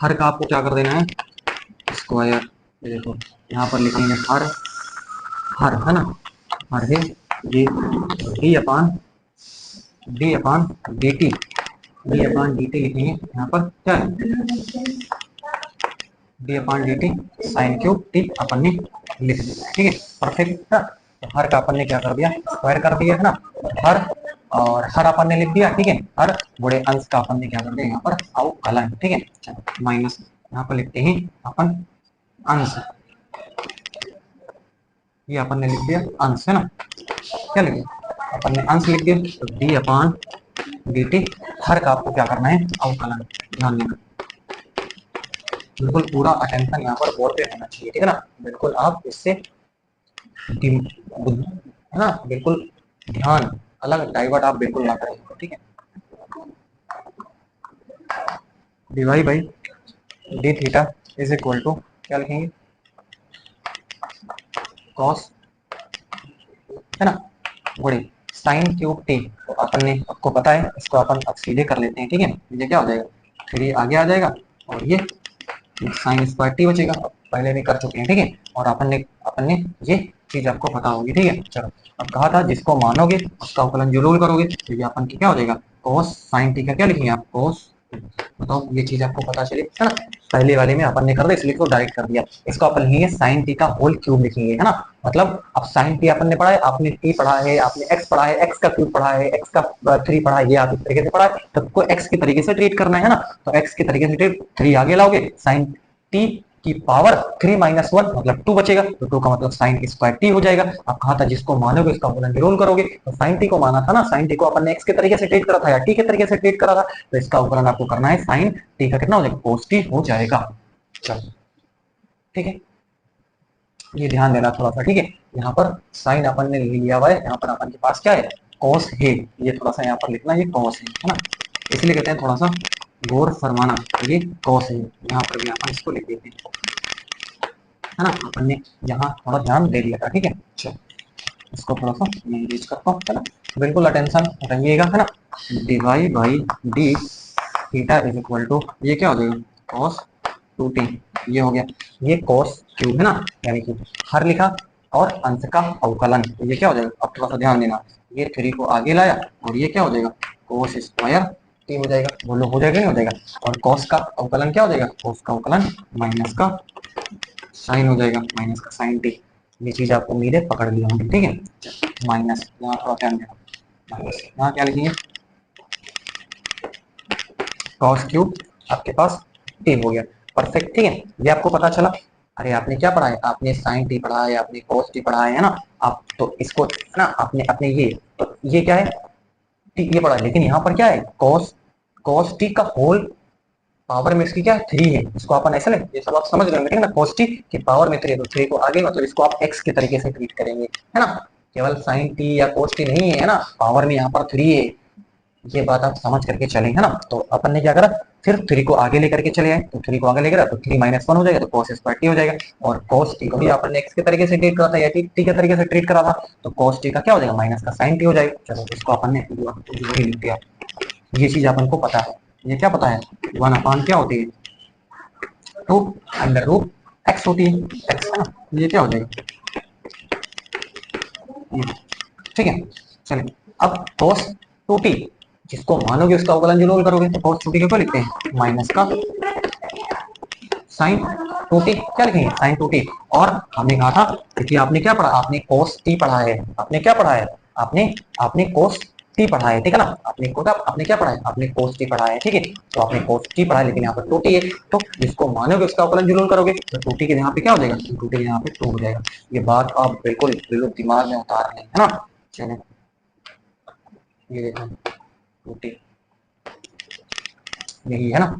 हर का आपको क्या कर देना है स्क्वायर, देखो यहाँ पर लिखेंगे हर, हर है ना, हर है ये d upon d t, d upon d t लिखेंगे यहाँ पर क्या है d upon d t sine cube t अपन ने लिख दिया, ठीक है परफेक्ट है। तो हर का अपन ने क्या कर दिया स्क्वायर कर दिया है ना, हर और हर अपन ने लिख दिया, ठीक है, हर बड़े अंश का अपन ने क्या कर दिया यहाँ पर अवकलन, ठीक है, माइनस यहाँ पर लिखते हैं अपन अंश, ये अपन ने लिख दिया अंश है ना, क्या लिखे अपन ने अंश लिख दिया, तो डी अपान डी टी हर का आपको क्या करना है, अवकलन। ध्यान देना, बिल्कुल पूरा अटेंशन यहाँ पर बोर्ड पे होना चाहिए, ठीक है ना। बिल्कुल आप इससे है ना, बिल्कुल ध्यान अलग डाइवर्ट आप बिल्कुल ना करें, ठीक है। Divide by d theta is equal to क्या लिखेंगे, कॉस, है ना, गुणे साइन क्यूब टी। तो अपन ने, आपको पता है, इसको अपन अब सीधे कर लेते हैं, ठीक है। ये क्या हो जाएगा, फिर ये आगे आ जाएगा और ये साइन स्क्वायर टी बचेगा, पहले भी कर चुके हैं, ठीक है। और अपन ने ये चीज आपको पता होगी, ठीक है। चलो, अब कहा था जिसको मानोगे उसका अवकलन जरूर करोगे, तो ये अपन की क्या हो जाएगा, कोस साइन टी का क्या लिखेंगे आप, कोस। बताओ, ये चीज आपको पता चली, है ना। पहले वाले में अपन ने कर दिया, इसलिए तो डायरेक्ट कर दिया। इसको अपन लिखेंगे साइन टी का होल क्यूब लिखेंगे, है ना। मतलब अब साइन टी अपन ने पढ़ा है, आपने टी पढ़ा है, आपने एक्स पढ़ा है, एक्स का क्यूब पढ़ा है, एक्स का 3 पढ़ा है, ये आप इस तरीके से पढ़ा है, तो आपको एक्स के तरीके से ट्रीट करना है ना। तो एक्स के तरीके से ट्रीट, 3 आगे लाओगे, साइन टी की पावर 3 माइनस 1 मतलब 2 बचेगा, तो 2 का मतलब साइन स्क्वायर टी हो जाएगा। अब कहा था जिसको मानोगे उसका अवकलन जरूर करोगे, तो साइन टी को माना था ना, साइन टी को अपन ने एक्स के तरीके से ट्रीट करा था या टी के तरीके से ट्रीट करा था, तो इसका अवकलन आपको करना है साइन टी का कितना हो जाएगा, कोस टी हो जाएगा। चलो, ठीक है, ये ध्यान देना थोड़ा सा, ठीक है। यहाँ पर साइन अपन ने लिया हुआ है, यहाँ पर अपन के पास क्या है, कॉस है, ये थोड़ा सा यहाँ पर लिखना, ये कॉस है ना, इसलिए कहते हैं थोड़ा सा गौर फरमाना, ये कॉस है, यहाँ पर भी अपन इसको लिख देते हैं, है ना। अपन ने यहाँ थोड़ा ध्यान दे दिया था, ठीक है। चलो, इसको थोड़ा सा मैं यूज करता हूँ, है ना, बिल्कुल अटेंशन रहिएगा, है ना। Divide by d theta is equal to, ये क्या हो जाएगा, कॉस 2t, ये हो गया, ये कॉस क्यूब है ना, यानी कि हर लिखा और अंश का अवकलन, तो ये क्या हो जाएगा, अब थोड़ा सा ध्यान देना, ये 3 को आगे लाया और ये क्या हो जाएगा, कोस स्क्वायर टी हो जाएगा, बोलो हो जाएगा नहीं हो जाएगा। और कॉस का अवकलन क्या हो जाएगा, कॉस का अवकलन माइनस का साइन हो जाएगा, माइनस का साइन टी। ये चीज आपको उम्मीद है पकड़ लिया होंगे, ठीक है। माइनस यहाँ थोड़ा ध्यान देना, माइनस यहाँ क्या लिखेंगे, कॉस क्यूब आपके पास टी हो गया, परफेक्ट, ठीक है। ये आपको पता चला। अरे आपने क्या पढ़ा है, आपने साइन टी पढ़ा है, आपने कॉस टी पढ़ा है ना। आप तो इसको, है ना, आपने अपने ये, तो ये क्या है, टी ये पढ़ा है, लेकिन यहाँ पर क्या है, कॉस कॉस टी का होल पावर में इसकी क्या है, 3 है, इसको अपन ऐसे लें, ये सब आप समझ रहे होंगे ना, cos t की पावर में 3 है, तो 3 को आगे मतलब इसको आप x के तरीके से ट्रीट करेंगे, है ना। केवल sin t या cos t नहीं है ना, पावर में यहाँ पर 3 है, ये बात आप समझ करके चलें, है ना। तो अपन ने क्या करा, फिर 3 को आगे लेकर के चले आए, तो 3 को आगे लेकर तो 3 माइनस 1 हो जाएगा, तो cos स्क्वायर t हो जाएगा। और cos t को भी अपन ने x के तरीके से ट्रीट करा था या t के तरीके से ट्रीट करा था, तो cos t का क्या हो जाएगा, माइनस का sin t हो जाएगा। चलो, इसको अपन ने लिख दिया, ये चीज अपन को पता है। ये क्या पता है, 1 अपान क्या होती है, टू अंडर रूट एक्स होती है, एक्स, है ना। ये क्या हो जाएगा, ठीक है। चलिए, अब cos 2t जिसको मानोगे उसका अवकलन जरूर करोगे, तो cos 2t को क्या लिखते हैं, माइनस का साइन 2t, क्या लिखेंगे, साइन 2t। और हमने कहा था, क्योंकि आपने क्या पढ़ा, आपने cos t पढ़ा है, आपने क्या पढ़ा है, आपने आपने cos t पढ़ा है, ठीक है ना। आपने क्या पढ़ा है, आपने cos t पढ़ा है, ठीक है। तो आपने cos t पढ़ा है, लेकिन यहाँ पर 2t है, तो जिसको मानोगे उसका अवकलन जरूर करोगे, तो 2t के यहाँ पे क्या हो जाएगा, 2t के यहाँ पे 2 हो जाएगा। ये बात आप बिल्कुल बिल्कुल दिमाग में उतार लें, है ना। चलिए, ये देखो 2t यही है ना,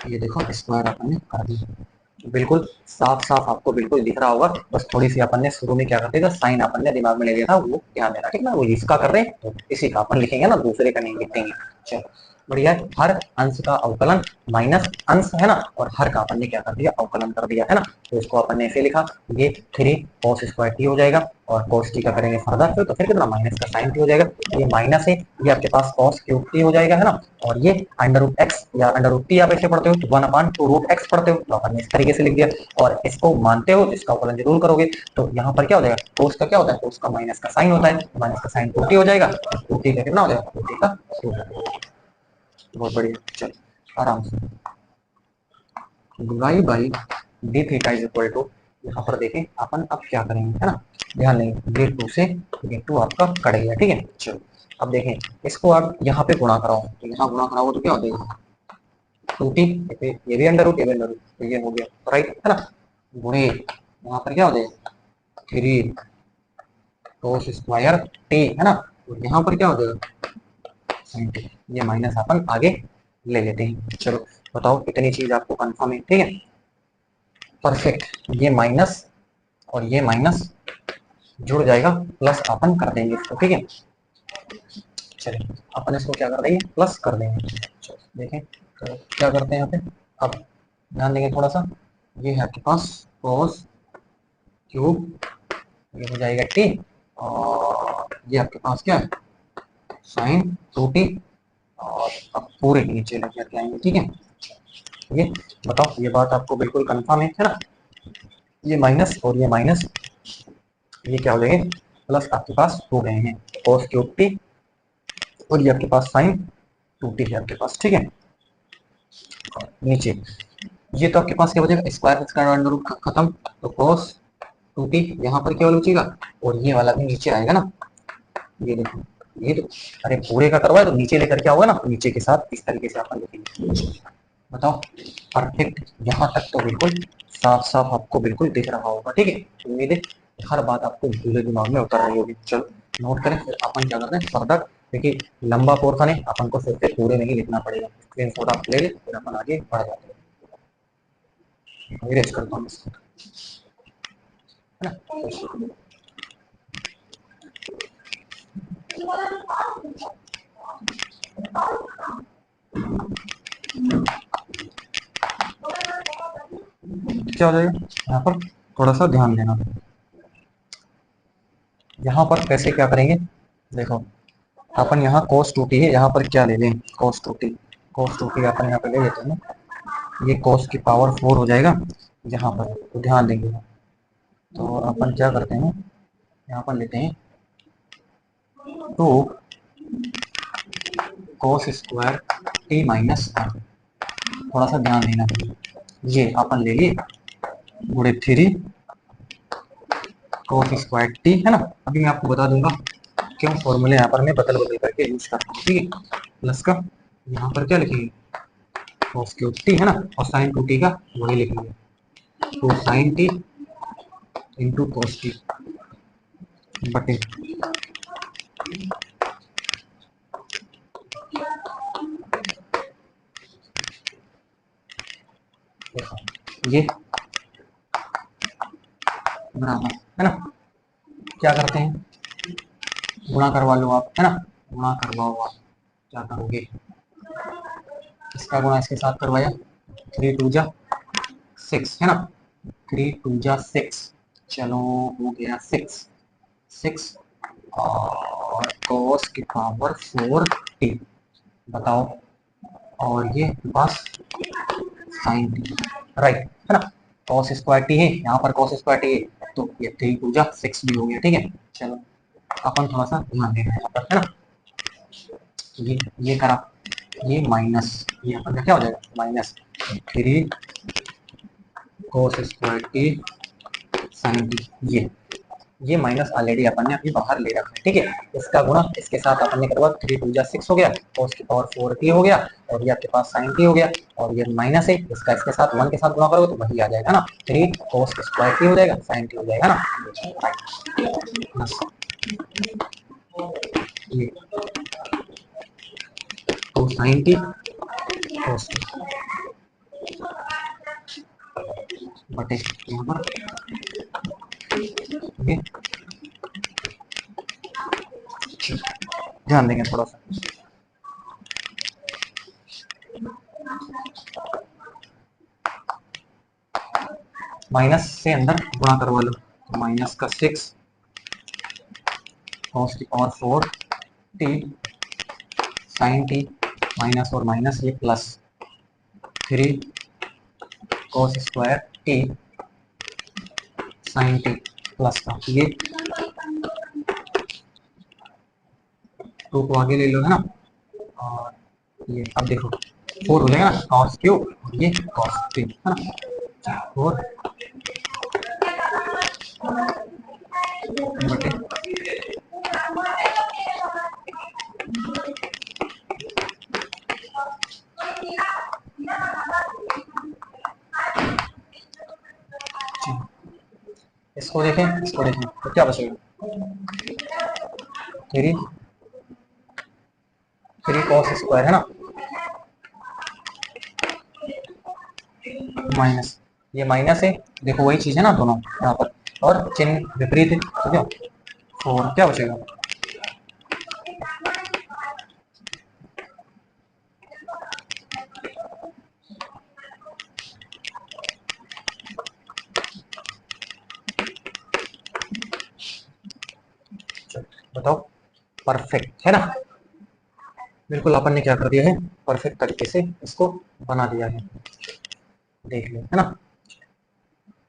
ये देखो स्क्वायर अपन ने कर दिया, बिल्कुल साफ साफ आपको बिल्कुल दिख रहा होगा। बस थोड़ी सी अपन ने शुरू में क्या करते थे, साइन अपन ने दिमाग में ले लिया था, वो ध्यान देना, ठीक ना। वो इसका कर रहे हैं तो इसी का अपन लिखेंगे ना, दूसरे का नहीं लिखेंगे। चलो, बढ़िया है। हर अंश का अवकलन माइनस अंश, है ना, और हर का अपन ने क्या कर दिया, अवकलन कर दिया, है ना। तो इसको अपन ने ऐसे लिखा, ये 3 cos स्क्वायर टी हो जाएगा, और cos टी का करेंगे फर्दर फिर, तो फिर कितना, माइनस का साइन टी हो जाएगा। ये माइनस है, ये आपके पास cos क्यूब टी हो जाएगा, है ना। और ये अंडर रूट एक्स या अंडर रूट टी आप ऐसे पढ़ते हो, तो 1 अपान 2 रूट एक्स पढ़ते हो, तो अपन ने इस तरीके से लिख दिया। और इसको मानते हो, इसका अवकलन जरूर करोगे, तो यहाँ पर क्या हो जाएगा, cos का क्या होता है, cos का माइनस का साइन होता है, माइनस का साइन 2t हो जाएगा, 2t का कितना हो जाएगा, 2t का 2। बहुत बढ़िया। चलो, आराम से y by d theta is equal to, यहाँ पर देखें अपन अब क्या करेंगे, है ना। ध्यान दें, ये 2 से ये 2 आपका कट गया, ठीक है। चलो, अब देखें, इसको आप यहाँ पे गुणा कराओ, तो यहाँ गुणा कराओ तो क्या हो जाएगा, 2t, ये भी अंडर रूट, ये भी अंडर रूट, तो ये हो गया राइट, है ना। गुणे यहाँ पर क्या हो जाएगा, 3 cos स्क्वायर t, है ना। और यहाँ पर क्या हो जाएगा, साइन टी, ये माइनस अपन आगे ले लेते हैं। चलो बताओ कितनी चीज आपको कंफर्म है, ठीक है, परफेक्ट। ये माइनस और ये माइनस जुड़ जाएगा, प्लस अपन कर देंगे इसको, ठीक है। चलिए अपन इसको क्या कर देंगे, प्लस कर देंगे। चलो देखें तो क्या करते हैं यहाँ पे, अब ध्यान देंगे थोड़ा सा, ये है आपके पास cos क्यूब, ये हो जाएगा टी, और ये आपके पास क्या है साइन 2t, और अब पूरे नीचे लेकर के आएंगे, ठीक है। ये बताओ, ये बात आपको बिल्कुल कंफर्म है ना, ये माइनस और ये माइनस ये क्या हो जाएंगे, प्लस आपके पास हो गए हैं cos क्यूब टी, और ये आपके पास साइन 2t है आपके पास, ठीक है। नीचे ये तो आपके पास क्या बचेगा, स्क्वायर स्क्वायर अंडर रूट खत्म, तो cos 2t यहाँ पर केवल बचेगा, और ये वाला भी नीचे आएगा ना, ये देखो, ये तो अरे पूरे का करवाए तो नीचे लेकर क्या होगा ना, नीचे के साथ इस तरीके से अपन लिखेंगे। बताओ परफेक्ट, यहाँ तक तो बिल्कुल साफ साफ आपको बिल्कुल दिख रहा होगा, ठीक है। उम्मीद है हर बात आपको पूरे दिमाग में उतर रही होगी। चलो नोट करें, फिर अपन क्या करते हैं फर्दर, देखिए लंबा पोर्शन है, अपन को फिर से पूरे में ही लिखना पड़ेगा। स्क्रीनशॉट आप ले ले, फिर अपन आगे बढ़ जाते हैं। इरेज करता हूँ इसको, है ना। क्या हो जाएगा, यहाँ पर थोड़ा सा ध्यान देना, यहाँ पर कैसे क्या करेंगे, देखो अपन यहाँ cos 2t है, यहाँ पर क्या ले लें cos 2t, cos 2t अपन यहाँ पे ले लेते हैं, ये cos की पावर 4 हो जाएगा यहाँ पर, तो ध्यान देंगे। तो अपन क्या करते हैं, यहाँ पर लेते हैं 2 cos स्क्वायर t माइनस 1, थोड़ा सा ध्यान देना, ये अपन ले लिए गुणे 3 cos स्क्वायर t, है ना। अभी मैं आपको बता दूंगा क्यों फॉर्मूले यहाँ पर मैं बदल बदल करके यूज करता हूँ, ठीक है। प्लस का यहाँ पर क्या लिखेंगे cos क्यूब t, है ना, और sin 2t का वही लिखेंगे, तो sin t into cos t बटे ये बराबर, है ना, क्या करते हैं गुणा करवा लो आप, है ना, गुणा करवाओ आप, क्या करोगे इसका गुणा इसके साथ करवाया, 3 2 जा 6, है ना, 3 2 जा 6, चलो हो गया 6 6, और cos की पावर 4t, बताओ, और ये बस साइन टी, राइट, है ना, cos स्क्वायर टी है, यहाँ पर cos स्क्वायर टी है, तो ये 3 2 जा 6 भी हो गया, ठीक है। चलो अपन थोड़ा सा ध्यान देना है यहाँ पर, है ना, ये करा, ये माइनस, ये अपन का क्या हो जाएगा minus 3 cos square t sine t, ये माइनस ऑलरेडी अपन ने अभी बाहर ले रखा है, ठीक है। इसका गुणा इसके साथ अपन ने करवा 3 2 जा 6 हो गया, cos की पावर 4t हो गया, और ये आपके पास sin t हो गया, और ये माइनस है, इसका इसके साथ 1 के साथ गुणा करोगे तो वही आ जाएगा ना, 3 cos स्क्वायर t हो जाएगा, sin t हो जाएगा ना, ये तो sin t cos t बटे यहाँ पर ये ध्यान देंगे थोड़ा सा, माइनस से अंदर गुणा करवा लो, तो माइनस का 6 cos की power 4t sin t, minus और माइनस ये plus 3 cos square t sin t, plus का ये 2 को आगे ले लो, है ना, और ये अब देखो 4 हो जाएगा ना cos क्यूब, और ये cos 3, है ना, 4 बटे इसको देखें तो क्या बचेगा 3 कॉस स्क्वायर है ना, माइनस, ये माइनस है, देखो वही चीज है ना दोनों यहाँ पर, और चिन्ह विपरीत है, ठीक है। और क्या बचेगा, बताओ, परफेक्ट है ना, बिल्कुल अपन ने क्या कर दिया है, परफेक्ट तरीके से इसको बना दिया है, देख लो है ना।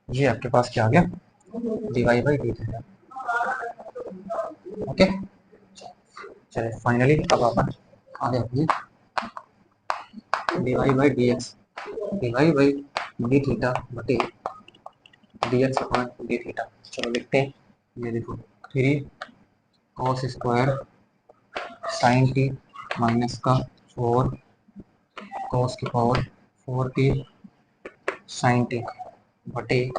ये आपके पास क्या आ गया, divide by d theta. Okay, चलिए फाइनली अब अपन आगे अपनी divide by d x, divide by d theta बटे d x upon d theta. चलो लिखते हैं, ये देखो 3 cos square sine t minus का 4 कॉस की पावर 4t साइन टी बटे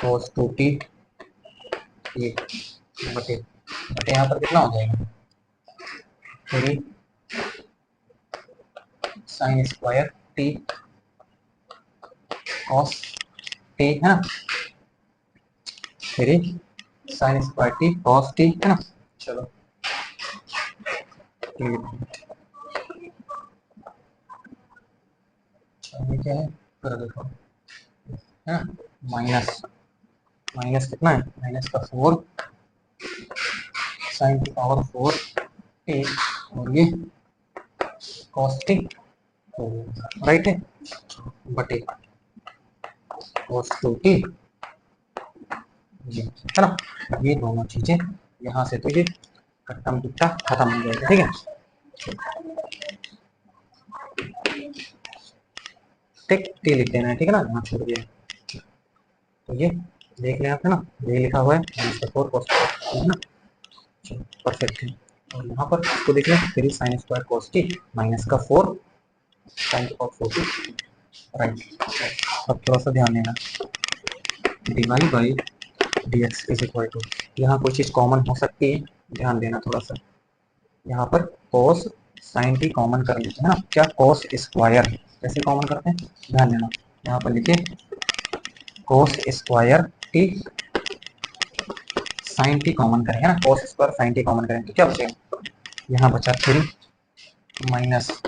कॉस 2t, ये बटे बटे यहाँ पर कितना हो जाएगा, 3 sine square T cos t है ना, 3 sine square T cos t है ना। चलो ये क्या है, कर देखो है ना, माइनस, माइनस कितना है, माइनस का 4 साइन की पावर 4 टी, और ये कॉस टी, राइट है, बटे कॉस 2t, ये है ना, ये दोनों चीजें यहाँ से तो ये कट्टम टुट्टा खत्म हो जाएगा, ठीक है। टेक टी लिख देना है, ठीक है ना, यहाँ छोड़ दिया, तो ये देख लें आप है ना, ये लिखा हुआ है -4 cos है ना, परफेक्ट है। और यहाँ पर इसको देख लें, 3 sine square cos t minus का 4 साइन cos 4t, राइट। अब थोड़ा सा ध्यान देना, divide by d x is equal to, यहाँ कोई चीज़ कॉमन हो सकती है, ध्यान देना थोड़ा सा, यहाँ पर cos sin t कॉमन कर लेते हैं ना, क्या cos स्क्वायर कैसे कॉमन करते हैं, ध्यान देना, यहाँ पर लिखिए cos square t sin t common करेंगे ना, cos square sin t common करेंगे तो क्या बचेगा, यहाँ बचा 3 माइनस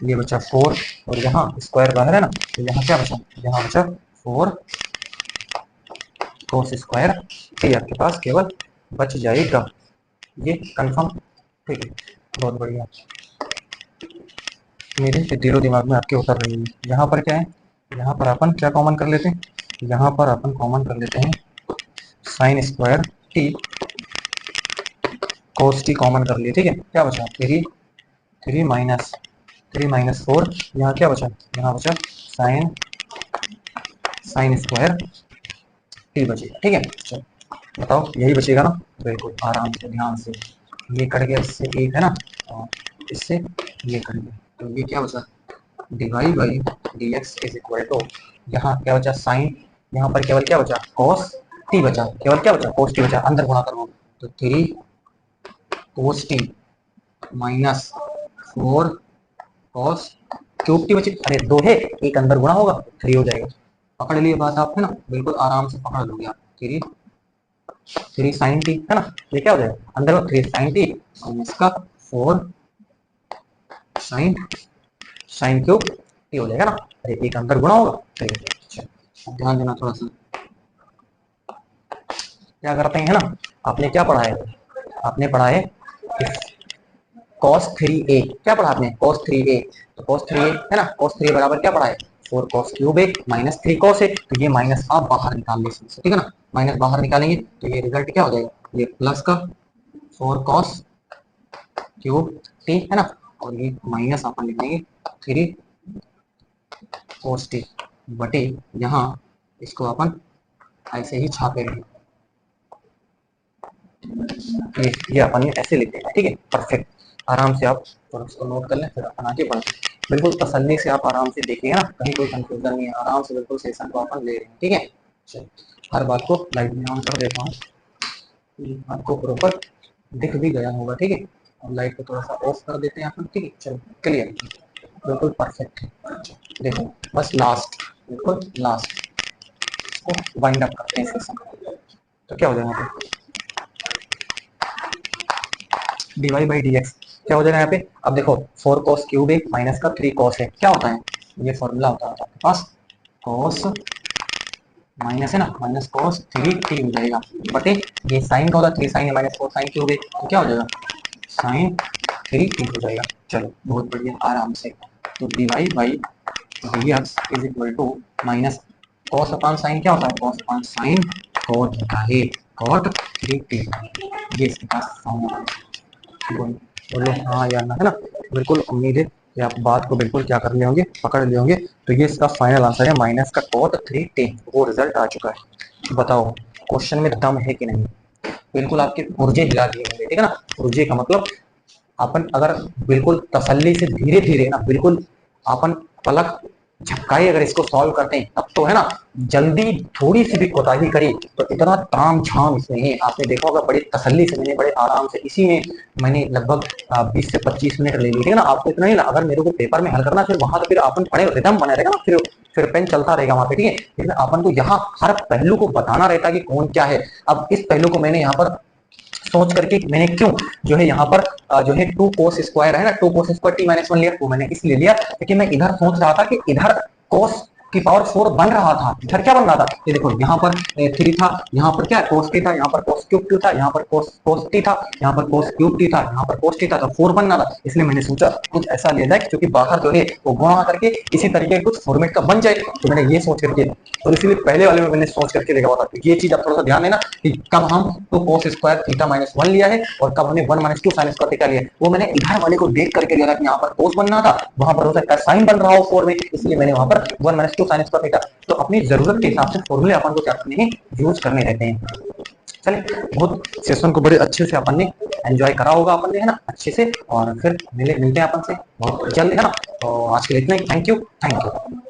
ये बचा 4, और यहाँ स्क्वायर बाहर है ना, तो यहाँ क्या बचा, यहाँ बचा 4 cos स्क्वायर t आपके पास केवल बच जाएगा, ये कंफर्म, ठीक है, बहुत बढ़िया, मेरे दिलो दिमाग में आपके उतर रही है। यहाँ पर क्या है, यहाँ पर अपन क्या कॉमन कर लेते हैं, यहाँ पर अपन कॉमन कर लेते हैं sine square T cos t common कर लिए, ठीक है, क्या बचा 3 माइनस 4, यहाँ क्या बचा, यहाँ बचा साइन स्क्वायर टी बचेगा, ठीक है। चलो बताओ, यही बचेगा ना, बिल्कुल आराम से ध्यान से, ये कट गया इससे एक है ना, और इससे ये कट गया, तो ये क्या बचा, divide by d x is equal to, यहाँ क्या बचा साइन, यहाँ पर केवल क्या बचा कॉस टी बचा, केवल क्या बचा कॉस टी बचा, अंदर गुणा करो तो 3 cos T minus 4 cos cube T बची, अरे 2 है, एक अंदर गुणा होगा 3 हो जाएगा, पकड़ लिए बात आप है ना, बिल्कुल आराम से पकड़ लोगे आप, 3 साइन टी है ना, ये क्या हो जाएगा, अंदर 3 साइन टी और इसका 4 साइन क्यूब टी हो जाएगा ना, अरे एक अंदर गुणा होगा, ठीक है। ध्यान देना थोड़ा सा, क्या करते हैं है ना, आपने क्या पढ़ा है, आपने पढ़ा है cos 3a, क्या पढ़ा आपने cos 3a, तो cos 3a है ना, cos 3a बराबर क्या पढ़ा है 4 cos cube a minus 3 cos a, तो ये माइनस आप बाहर निकाल लेंगे, ठीक है ना, माइनस बाहर निकालेंगे तो ये रिजल्ट क्या हो जाएगा, ये प्लस का 4 cos क्यूब t है ना, और ये माइनस अपन लिख देंगे 3 cos t बटे, यहाँ इसको अपन ऐसे ही छापे रहेंगे, ये अपन ऐसे लिख देंगे, ठीक है, परफेक्ट। आराम से आप थोड़ा इसको नोट कर लें, फिर अपन आगे बढ़ें, बिल्कुल तसल्ली से आप आराम से देखिए ना, कहीं कोई कंफ्यूजन नहीं है, आराम से बिल्कुल सेशन को अपन ले रहे हैं, ठीक है। चलिए हर बात को लाइट में ऑन कर देता हूँ, आपको प्रॉपर दिख भी गया होगा, ठीक है। लाइट को थोड़ा सा ऑफ कर देते हैं अपन, ठीक है। चलो क्लियर, बिल्कुल परफेक्ट। देखो बस लास्ट, बिल्कुल लास्ट इसको वाइंड अप करते हैं सेशन। तो क्या हो जाएगा यहाँ पे, dy बाई डी एक्स क्या हो जाएगा यहाँ पे। अब देखो 4 cos क्यूब है माइनस का 3 cos है, क्या होता है, ये फॉर्मूला होता है आपके पास, cos माइनस है ना, माइनस cos 3t हो जाएगा बटे ये साइन का होता है, 3 साइन है माइनस 4 साइन क्यूब है, तो क्या हो जाएगा साइन 3t हो जाएगा। चलो बहुत बढ़िया, आराम से। तो dy by d x is equal to minus cos upon sine क्या होता है, cos अपॉन साइन cot होता है, cot 3t। ये इसके पास फॉर्मूला, बोलो हाँ या ना, है ना। बिल्कुल उम्मीद है कि आप बात को बिल्कुल क्या कर लिए होंगे, पकड़ लिए होंगे। तो ये इसका फाइनल आंसर है, माइनस का cot 3t, वो रिजल्ट आ चुका है। बताओ क्वेश्चन में दम है कि नहीं, बिल्कुल आपके पुर्जे हिला दिए होंगे, ठीक है ना। पुर्जे का मतलब अपन अगर बिल्कुल तसल्ली से धीरे धीरे ना, बिल्कुल अपन पलक झपकाए अगर इसको सॉल्व करते हैं तब तो है ना, जल्दी थोड़ी सी भी कोताही करी तो इतना ताम झाम इसमें है। आपने देखा होगा बड़ी तसल्ली से मैंने, बड़े आराम से, इसी में मैंने लगभग 20 से 25 मिनट ले ली, ठीक है ना। आपको इतना ही ना, अगर मेरे को पेपर में हल करना फिर वहां तो फिर अपन पढ़े रिदम बने रहेगा ना, फिर पेन चलता रहेगा वहां पे, ठीक है। लेकिन अपन को यहाँ हर पहलू को बताना रहता है कि कौन क्या है। अब इस पहलू को मैंने यहाँ पर सोच करके मैंने क्यों जो है यहाँ पर जो है 2 cos स्क्वायर है ना, 2 cos स्क्वायर t माइनस 1 लिया, वो मैंने इसलिए लिया क्योंकि मैं इधर सोच रहा था कि इधर cos की पावर 4 बन रहा था, इधर क्या बन रहा था, ये देखो यहाँ पर 3 था, यहाँ पर क्या cos t था, यहाँ पर cos क्यूब t था, यहाँ पर cos t था, यहाँ पर cos क्यूब t था, यहाँ पर cos t था, तो 4 बन रहा था। इसलिए मैंने सोचा कुछ ऐसा लिया जाए क्योंकि बाहर जो है वो गुणा करके इसी तरीके कुछ फॉर्मेट का बन जाए, तो मैंने ये सोच करके, और इसीलिए पहले वाले में मैंने सोच करके लिखा हुआ था। ये चीज आप थोड़ा सा ध्यान देना कि कब हम तो cos स्क्वायर थीटा माइनस 1 लिया है और कब हमने 1 माइनस 2 साइन स्क्वायर थीटा लिया है, वो मैंने इधर वाले को देख करके लिया था कि यहाँ पर cos बनना था, वहां पर हो सकता है साइन बन रहा हो 4 में, इसलिए मैंने वहां पर 1 माइनस 2 साइन स्क्वायर थीटा। तो अपनी जरूरत के हिसाब से फॉर्मूले अपन को क्या करने हैं, यूज करने रहते हैं। चलिए बहुत सेशन को बड़े अच्छे से अपन ने एंजॉय करा होगा अपन ने, है ना, अच्छे से। और फिर मिलते हैं अपन से बहुत जल्द, है ना। तो आज के लिए इतना ही, थैंक यू, थैंक यू।